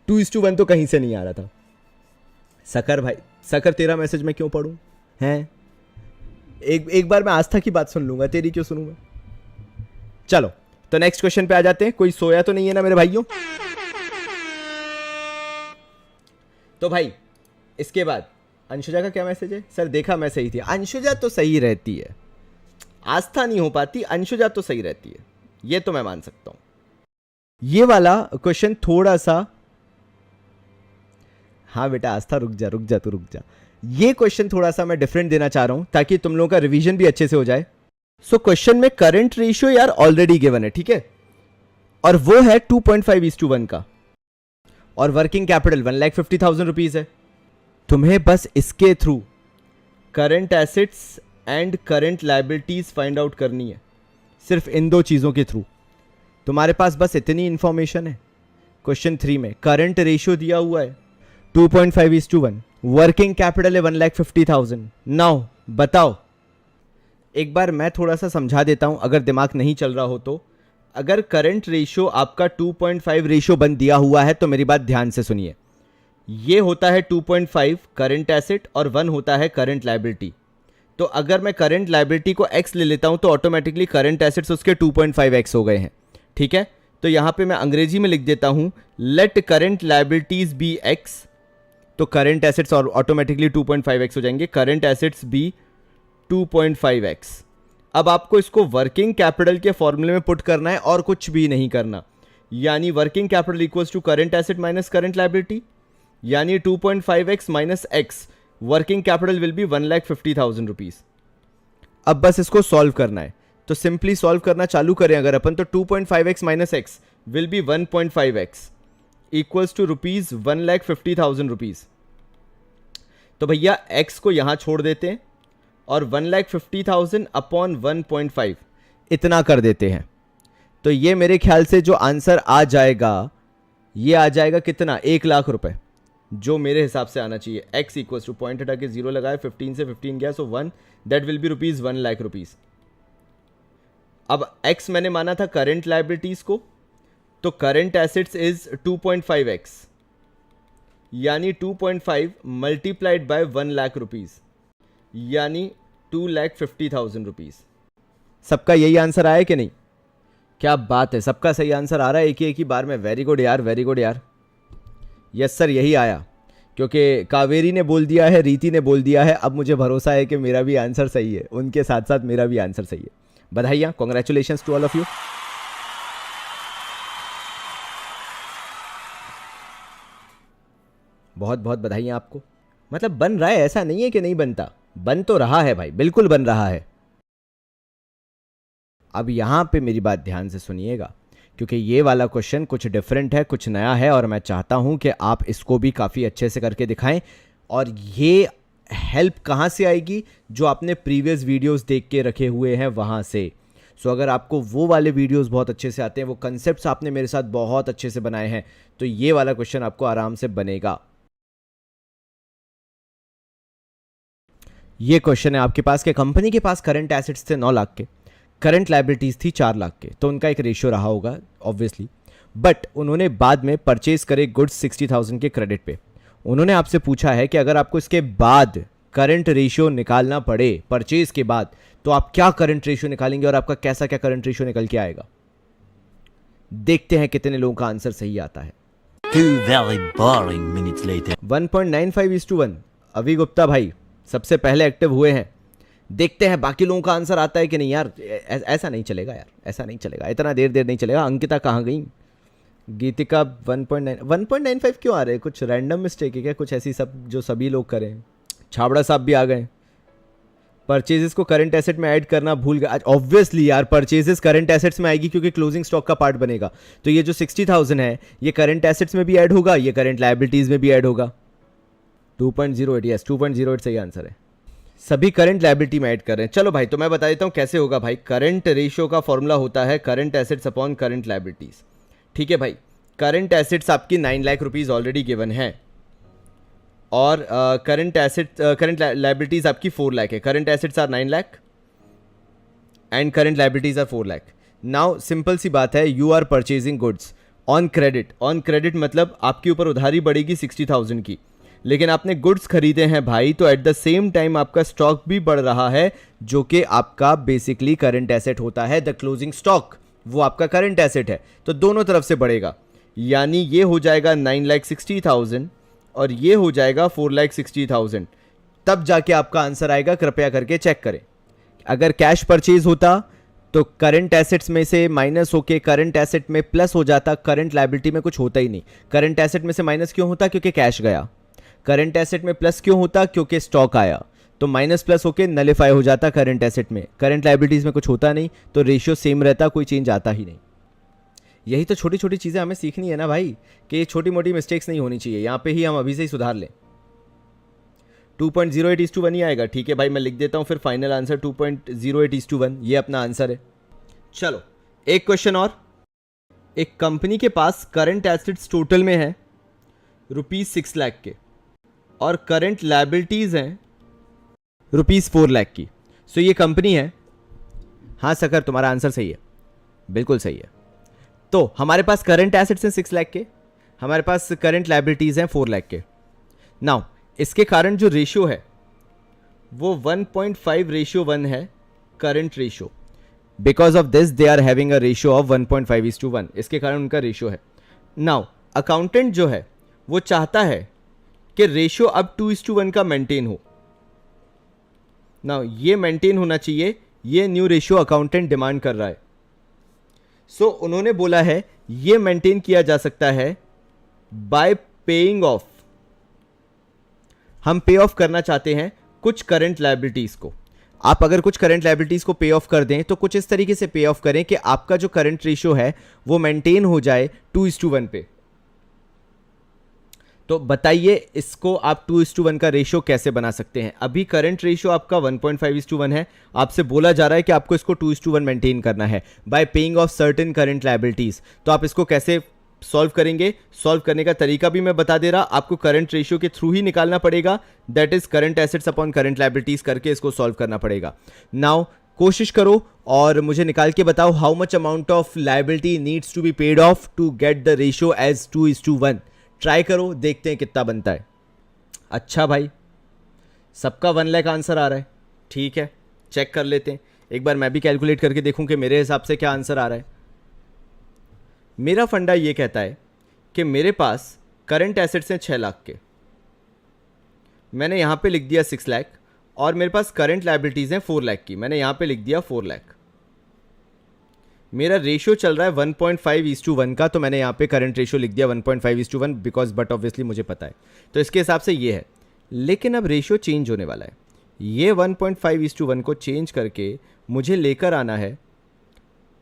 2:1 तो कहीं से नहीं आ रहा था. सकर भाई, सकर तेरा मैसेज मैं क्यों पढ़ूं? हैं? एक बार मैं आस्था की बात सुन लूंगा, तेरी क्यों सुनूं मैं? चलो तो नेक्स्ट क्वेश्चन पे आ जाते हैं. कोई सोया तो नहीं है ना मेरे भाइयों? तो भाई इसके बाद अंशुजा का क्या मैसेज है? सर देखा मैं सही थी. अंशुजा तो सही रहती है, आस्था नहीं हो पाती. अंशुजा तो सही रहती है, ये तो मैं मान सकता हूं. ये वाला क्वेश्चन थोड़ा सा, हाँ बेटा आस्था रुक जा. ये क्वेश्चन थोड़ा सा मैं डिफरेंट देना चाह रहा हूं ताकि तुम लोगों का रिवीजन भी अच्छे से हो जाए. सो क्वेश्चन में करंट रेशियो यार ऑलरेडी गिवन है, ठीक है, और वो है 2.5:1 का. और वर्किंग कैपिटल 1,50,000 रुपीज है. तुम्हें बस इसके through current assets and current liabilities find out करनी है, सिर्फ इन दो चीज़ों के थ्रू। तुम्हारे पास बस इतनी इंफॉर्मेशन है। क्वेश्चन 3 में करंट रेशियो दिया हुआ है 2.5:1, वर्किंग कैपिटल है 1,50,000। नाउ बताओ, एक बार मैं थोड़ा सा समझा देता हूं अगर दिमाग नहीं चल रहा हो तो। अगर करंट रेशियो आपका 2.5 रेशियो बन दिया हुआ है तो मेरी बात ध्यान से सुनिए। ये होता है 2.5 करंट एसेट और 1 होता है करंट लायबिलिटी। तो अगर मैं करंट लायबिलिटी को x ले लेता हूं तो ऑटोमेटिकली करंट एसेट्स उसके 2.5x हो गए हैं। ठीक है, तो यहां पे मैं अंग्रेजी में लिख देता हूं, let current liabilities be x, तो करंट एसेट्स और ऑटोमेटिकली 2.5x हो जाएंगे, करंट एसेट्स बी 2.5x। अब आपको इसको वर्किंग कैपिटल के फॉर्मूले में पुट करना है और कुछ भी नहीं करना। यानी working capital equals to current asset minus current liability, यानी 2.5x minus x, working capital will be 1,50,000 rupees. अब बस इसको सॉल्व करना है, तो सिंपली सॉल्व करना चालू करें अगर अपन, तो 2.5x minus x will be 1.5x equals to rupees 1,50,000 rupees. तो भैया x को यहां छोड़ देते हैं और 1,50,000 अपॉन 1.5 इतना कर देते हैं। तो ये मेरे ख्याल से जो आंसर आ जाएगा, ये आ जाएगा कितना, 1,00,000 रुपए, जो मेरे हिसाब से आना चाहिए। x इक्वल्स टू पॉइंट हटा के 0 लगाए, 15 से 15 गया, सो 1, that will B rupees 1,00,000 rupees. अब x मैंने माना था करंट लायबिलिटीज को, तो करंट एसेट्स इज 2.5x, यानी 2.5 मल्टीप्लाइड बाय 1,00,000 रुपीज, यानी 2,50,000 रुपीज। सबका यही आंसर आया कि नहीं? क्या बात है, सबका सही आंसर आ रहा है एक ही बार में। वेरी गुड यार, वेरी गुड यार। यस सर, यही आया, क्योंकि कावेरी ने बोल दिया है, रीति ने बोल दिया है। अब मुझे भरोसा है कि मेरा भी आंसर सही है, उनके साथ साथ मेरा भी आंसर सही है। बधाइयाँ, congratulations to all of you. बहुत बहुत बधाइयाँ आपको। मतलब बन रहा है, ऐसा नहीं है कि नहीं बनता, बन तो रहा है भाई, बिल्कुल बन रहा है। अब यहां पे मेरी बात ध्यान से सुनिएगा, क्योंकि ये वाला क्वेश्चन कुछ डिफरेंट है, कुछ नया है, और मैं चाहता हूं कि आप इसको भी काफ़ी अच्छे से करके दिखाएं। और ये हेल्प कहाँ से आएगी? जो आपने प्रीवियस वीडियोस देख के रखे हुए हैं वहाँ से। सो अगर आपको वो वाले वीडियोस बहुत अच्छे से आते हैं, वो कंसेप्ट्स आपने मेरे साथ बहुत अच्छे से बनाए हैं, तो ये वाला क्वेश्चन आपको आराम से बनेगा। ये क्वेश्चन है आपके पास कि कंपनी के पास करंट एसेट्स थे 9 लाख के, करंट लायबिलिटीज थी 4 लाख के, तो उनका एक रेशियो रहा होगा ऑब्वियसली। बट उन्होंने बाद में परचेज करे गुड्स 60,000 के क्रेडिट पे। उन्होंने आपसे पूछा है कि अगर आपको इसके बाद करंट रेशियो निकालना पड़े परचेज के बाद, तो आप क्या करंट रेशियो निकालेंगे और आपका कैसा क्या करंट रेशियो निकल के आएगा। देखते हैं कितने लोगों का आंसर सही आता है। 2 very boring minutes later. 1.95:1। अभी गुप्ता भाई सबसे पहले एक्टिव हुए हैं। देखते हैं बाकी लोगों का आंसर आता है कि नहीं। यार ऐसा नहीं चलेगा, यार ऐसा नहीं चलेगा, इतना देर नहीं चलेगा। अंकिता कहाँ गई? गीतिका 1.95 क्यों आ रहे हैं? कुछ रैंडम मिस्टेक है क्या? कुछ ऐसी सब जो सभी लोग करें। छाबड़ा साहब भी आ गए। परचेजेस को करंट एसेट में ऐड करना भूल गए। ऑब्वियसली यार, परचेजेस करंट एसेट्स में आएगी क्योंकि क्लोजिंग स्टॉक का पार्ट बनेगा। तो ये जो 60,000 है ये करंट एसेट्स में भी ऐड होगा, ये करंट लायबिलिटीज में भी ऐड होगा। 2.08, यस 2.08 सही आंसर है। सभी करंट लायबिलिटी में ऐड कर रहे हैं। चलो भाई, तो मैं बता देता हूं कैसे होगा भाई। करंट रेशियो का फॉर्मूला होता है current assets upon current liabilities. ठीक है भाई, करंट एसेट्स आपकी 9 लाख रुपीज ऑलरेडी गिवन है, और करंट लायबिलिटीज आपकी 4 लाख है। Current assets are 9 lakh and current liabilities are 4 lakh. Now simple सी बात है, you are purchasing goods on credit. On credit मतलब आपके ऊपर उधारी बढ़ेगी 60,000 की, लेकिन आपने गुड्स खरीदे हैं भाई, तो एट द सेम टाइम आपका स्टॉक भी बढ़ रहा है, जो कि आपका बेसिकली करंट एसेट होता है। द क्लोजिंग स्टॉक वो आपका करंट एसेट है, तो दोनों तरफ से बढ़ेगा। यानी ये हो जाएगा 9,60,000 और ये हो जाएगा 4,60,000। तब जाके आपका आंसर आएगा। कृपया करके चेक करें। अगर कैश परचेज होता तो करंट एसेट्स में से माइनस होके करंट एसेट में प्लस हो जाता, करंट लायबिलिटी में कुछ होता ही नहीं। करंट एसेट में से माइनस क्यों होता? क्योंकि कैश गया। करंट एसेट में प्लस क्यों होता? क्योंकि स्टॉक आया। तो माइनस प्लस होके नलिफाई हो जाता करंट एसेट में। करंट लायबिलिटीज में कुछ होता नहीं, तो रेशियो सेम रहता, कोई चेंज आता ही नहीं। यही तो छोटी छोटी चीज़ें हमें सीखनी है ना भाई, कि ये छोटी मोटी मिस्टेक्स नहीं होनी चाहिए। यहाँ पे ही हम अभी से ही सुधार लें। 2.08:1 ही आएगा। ठीक है भाई, मैं लिख देता हूँ फिर फाइनल आंसर 2.08:1, ये अपना आंसर है। चलो एक क्वेश्चन और। एक कंपनी के पास करंट एसेट्स टोटल में है ₹6 लाख के और करंट लायबिलिटीज हैं ₹4 लाख की। सो ये कंपनी है। हाँ सकर, तुम्हारा आंसर सही है, बिल्कुल सही है। तो हमारे पास करंट एसेट्स हैं 6 लाख के, हमारे पास करंट लायबिलिटीज हैं 4 लाख के। नाउ इसके कारण जो रेशियो है वो 1.5:1 है, current ratio. Because of this they are having a ratio of 1.5:1, इसके कारण उनका रेशियो है। नाउ अकाउंटेंट जो है वो चाहता है कि रेशियो अब 2:1 का मेंटेन हो। नाउ ये मेंटेन होना चाहिए, ये न्यू रेशियो अकाउंटेंट डिमांड कर रहा है। सो उन्होंने बोला है ये मेंटेन किया जा सकता है बाय पेइंग ऑफ। हम पे ऑफ करना चाहते हैं कुछ करंट लायबिलिटीज को। आप अगर कुछ करंट लायबिलिटीज को पे ऑफ कर दें तो कुछ इस तरीके से पे ऑफ करें कि आपका जो करंट रेशियो है वो मेंटेन हो जाए 2:1 पे। तो बताइए इसको आप 2:1 का रेशियो कैसे बना सकते हैं। अभी करंट रेशियो आपका 1.5:1 है, आपसे बोला जा रहा है कि आपको इसको 2:1 मेंटेन करना है bye paying off certain current liabilities. तो आप इसको कैसे सॉल्व करेंगे? सॉल्व करने का तरीका भी मैं बता दे रहा, आपको करंट रेशियो के थ्रू ही निकालना पड़ेगा। That is current assets upon current liabilities करके इसको सॉल्व करना पड़ेगा। नाउ कोशिश करो और मुझे निकाल के बताओ how much amount of liability needs to be paid off to get the ratio as 2:1। Try करो, देखते हैं कितना बनता है। अच्छा भाई, सबका 1 लाख आंसर आ रहा है। ठीक है, चेक कर लेते हैं एक बार, मैं भी कैलकुलेट करके देखूं कि मेरे हिसाब से क्या आंसर आ रहा है। मेरा फंडा ये कहता है कि मेरे पास करंट एसेट्स हैं 6 लाख के, मैंने यहां पे लिख दिया 6 लाख, और मेरे पास करंट लायबिलिटीज हैं 4 लाख की, मैंने यहां पे लिख दिया 4 लाख। मेरा रेशियो चल रहा है 1.5:1 का, तो मैंने यहाँ पे करंट रेशियो लिख दिया 1.5:1 बिकॉज बट ऑब्वियसली मुझे पता है, तो इसके हिसाब से ये है। लेकिन अब रेशियो चेंज होने वाला है, ये 1.5:1 को चेंज करके मुझे लेकर आना है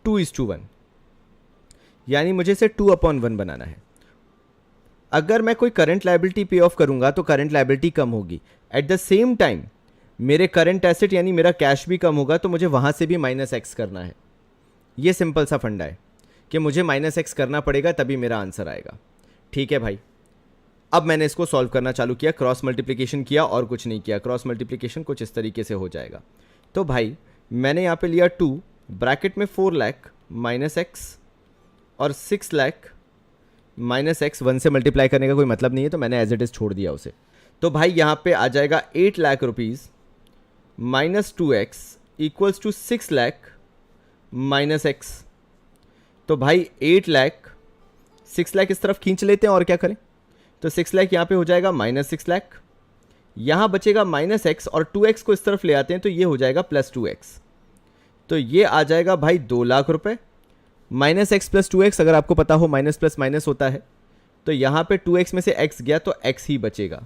2:1, यानी मुझे इसे 2/1 बनाना है। अगर मैं कोई करंट लायबिलिटी पे ऑफ करूंगा तो करंट लायबिलिटी कम होगी, एट द सेम टाइम मेरे करंट एसेट यानी मेरा कैश भी कम होगा, तो मुझे वहां से भी -x करना है। ये सिंपल सा फंडा है कि मुझे -x करना पड़ेगा तभी मेरा आंसर आएगा। ठीक है भाई, अब मैंने इसको सॉल्व करना चालू किया, क्रॉस मल्टीप्लिकेशन किया और कुछ नहीं किया। क्रॉस मल्टीप्लिकेशन कुछ इस तरीके से हो जाएगा। तो भाई मैंने यहाँ पे लिया 2 ब्रैकेट में 4 लाख -x और 6 लाख -x। 1 से मल्टीप्लाई करने का कोई मतलब नहीं है, तो मैंने एज इट इज छोड़ दिया उसे। तो भाई यहाँ पे आ जाएगा 8 lakh rupees -2x equals to 6 lakh -x। तो भाई 8 लाख 6 लाख इस तरफ खींच लेते हैं और क्या करें, तो 6 लाख यहाँ पे हो जाएगा -6 लाख, यहाँ बचेगा -x और 2x को इस तरफ ले आते हैं तो ये हो जाएगा +2x। तो ये आ जाएगा भाई 2 लाख रुपए। -x + 2x अगर आपको पता हो माइनस प्लस माइनस होता है, तो यहाँ पे 2x में से x गया तो x ही बचेगा।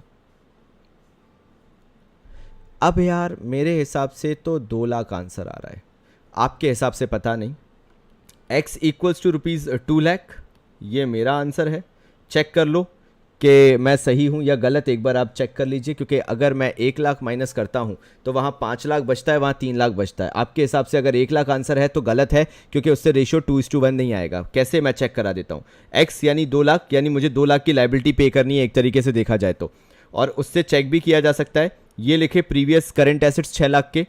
अब यार मेरे हिसाब से तो 2 लाख आंसर आ रहा है, आपके हिसाब से पता नहीं। x इक्वल्स टू ₹2 लाख, ये मेरा आंसर है। चेक कर लो कि मैं सही हूँ या गलत, एक बार आप चेक कर लीजिए, क्योंकि अगर मैं 1 लाख माइनस करता हूँ तो वहाँ 5 लाख बचता है, वहाँ 3 लाख बचता है। आपके हिसाब से अगर 1 लाख आंसर है तो गलत है, क्योंकि उससे रेशियो 2:1 नहीं आएगा। कैसे, मैं चेक करा देता हूँ। x यानी 2 लाख, यानी मुझे 2 लाख की लायबिलिटी पे करनी है एक तरीके से देखा जाए तो, और उससे चेक भी किया जा सकता है। ये लिखे प्रीवियस करंट एसेट्स 6 लाख के,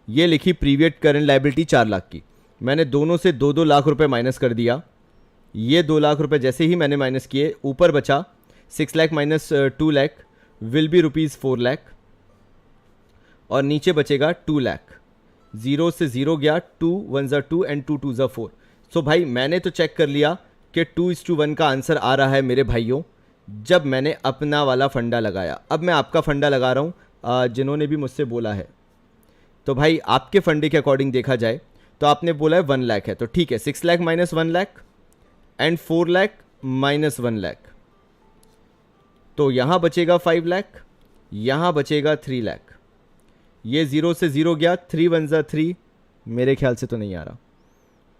ये लिखी प्रीवियस करंट लायबिलिटी 4 लाख की। मैंने दोनों से 2-2 लाख रुपए माइनस कर दिया। ये 2 लाख रुपए जैसे ही मैंने माइनस किए, ऊपर बचा 6 लाख -2 लाख विल बी ₹4 लाख, और नीचे बचेगा 2 लाख। 0 से 0 गया, 2 1 ज़ा 2 एंड 2 2 ज़ा 4। सो भाई मैंने तो चेक कर लिया कि 2:1 का आंसर आ रहा है मेरे भाइयों, जब मैंने अपना वाला फंडा लगाया। अब मैं आपका फंडा लगा रहा हूँ जिन्होंने भी मुझसे बोला है। तो भाई आपके फंडे के अकॉर्डिंग देखा जाए तो आपने बोला है 1 लाख है, तो ठीक है 6 लाख -1 लाख एंड 4 लाख -1 लाख, तो यहाँ बचेगा 5 लाख, यहाँ बचेगा 3 लाख। ये 0 से 0 गया, 3 1 ज़ा 3, मेरे ख्याल से तो नहीं आ रहा,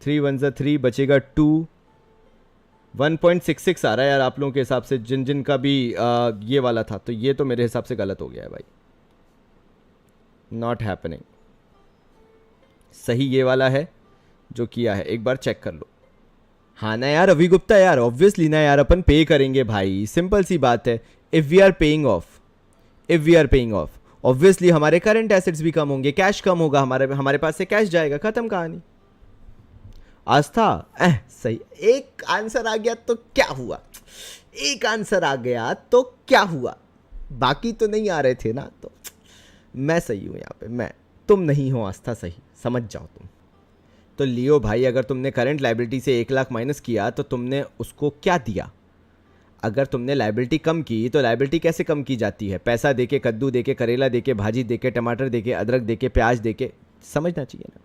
3 1 ज़ा 3 बचेगा 2, 1.66 आ रहा है यार आप लोगों के हिसाब से, जिन जिन का भी ये वाला था, तो ये तो मेरे हिसाब से गलत हो गया है भाई। Not happening. सही ये वाला है जो किया है, एक बार चेक कर लो। हाँ ना यार रवि गुप्ता यार, ऑब्वियसली ना यार, अपन पे करेंगे भाई, सिंपल सी बात है। If we are paying off obviously हमारे करंट एसेट्स भी कम होंगे, कैश कम होगा, हमारे पास से कैश जाएगा, खत्म कहानी। आस्था सही, एक आंसर आ गया तो क्या हुआ, एक आंसर आ गया तो क्या हुआ, बाकी तो नहीं आ रहे थे ना, तो मैं सही हूं यहाँ पे, तुम नहीं हो आस्था सही, समझ जाओ तुम। तो लियो भाई, अगर तुमने करंट लायबिलिटी से 1 लाख माइनस किया तो तुमने उसको क्या दिया? अगर तुमने लायबिलिटी कम की तो लायबिलिटी कैसे कम की जाती है? पैसा देके, कद्दू देके, करेला देके, भाजी देके, टमाटर देके, अदरक देके, प्याज देके, समझना चाहिए ना।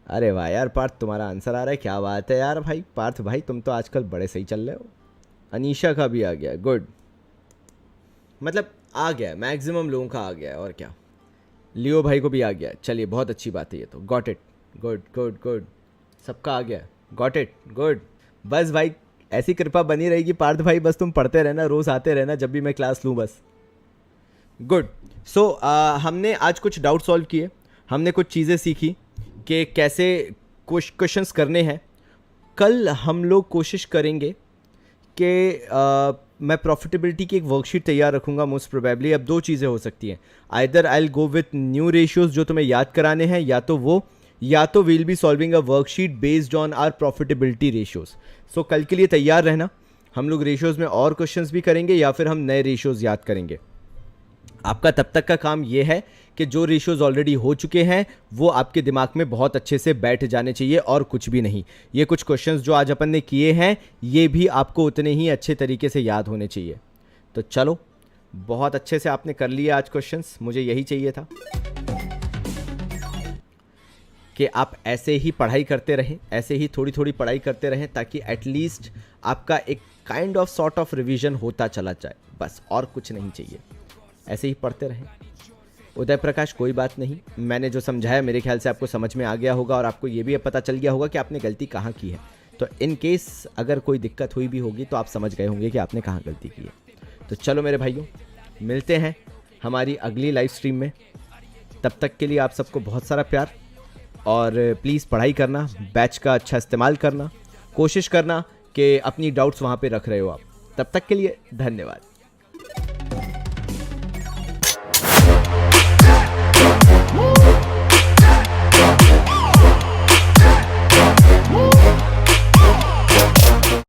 अरे वाह यार पार्थ, तुम्हारा आंसर आ रहा है, क्या बात है यार भाई। पार्थ भाई तुम तो आजकल बड़े सही चल रहे हो। अनीशा का भी आ गया, गुड, मतलब आ गया, मैक्सिमम लोगों का आ गया है, और क्या। लियो भाई को भी आ गया, चलिए बहुत अच्छी बात है ये तो, got it, good good good, सबका आ गया, गॉट इट, गुड। बस भाई ऐसी कृपा बनी रहेगी पार्थ भाई, बस तुम पढ़ते रहना, रोज आते रहना जब भी मैं क्लास लूँ, बस गुड। सो हमने आज कुछ डाउट सॉल्व किए, हमने कुछ चीज़ें सीखी कि कैसे क्वेश्चंस करने हैं। कल हम लोग कोशिश करेंगे कि मैं प्रॉफिटेबिलिटी की एक वर्कशीट तैयार रखूंगा मोस्ट प्रोबेबली। अब दो चीज़ें हो सकती हैं, either I will go with new ratios जो तुम्हें याद कराने हैं, या तो will be solving a worksheet based on our profitability ratios. So कल के लिए तैयार रहना, हम लोग रेशियोज में और क्वेश्चंस भी करेंगे या फिर हम नए रेशियोज याद करेंगे। आपका तब तक का काम यह है कि जो रेशियोज ऑलरेडी हो चुके हैं वो आपके दिमाग में बहुत अच्छे से बैठ जाने चाहिए, और कुछ भी नहीं। ये कुछ क्वेश्चंस जो आज अपन ने किए हैं ये भी आपको उतने ही अच्छे तरीके से याद होने चाहिए। तो चलो, बहुत अच्छे से आपने कर लिए आज क्वेश्चंस, मुझे यही चाहिए था कि आप ऐसे ही पढ़ाई करते रहें, ऐसे ही थोड़ी थोड़ी पढ़ाई करते रहें, ताकि एटलीस्ट आपका एक kind of sort of revision होता चला जाए, बस, और कुछ नहीं चाहिए। ऐसे ही पढ़ते रहें। उदय प्रकाश, कोई बात नहीं, मैंने जो समझाया मेरे ख्याल से आपको समझ में आ गया होगा, और आपको ये भी पता चल गया होगा कि आपने गलती कहाँ की है। तो इन केस अगर कोई दिक्कत हुई भी होगी तो आप समझ गए होंगे कि आपने कहाँ गलती की है। तो चलो मेरे भाइयों, मिलते हैं हमारी अगली लाइव स्ट्रीम में। तब तक के लिए आप सबको बहुत सारा प्यार, और प्लीज़ पढ़ाई करना, बैच का अच्छा इस्तेमाल करना, कोशिश करना कि अपनी डाउट्स वहाँ पे रख रहे हो आप। तब तक के लिए धन्यवाद।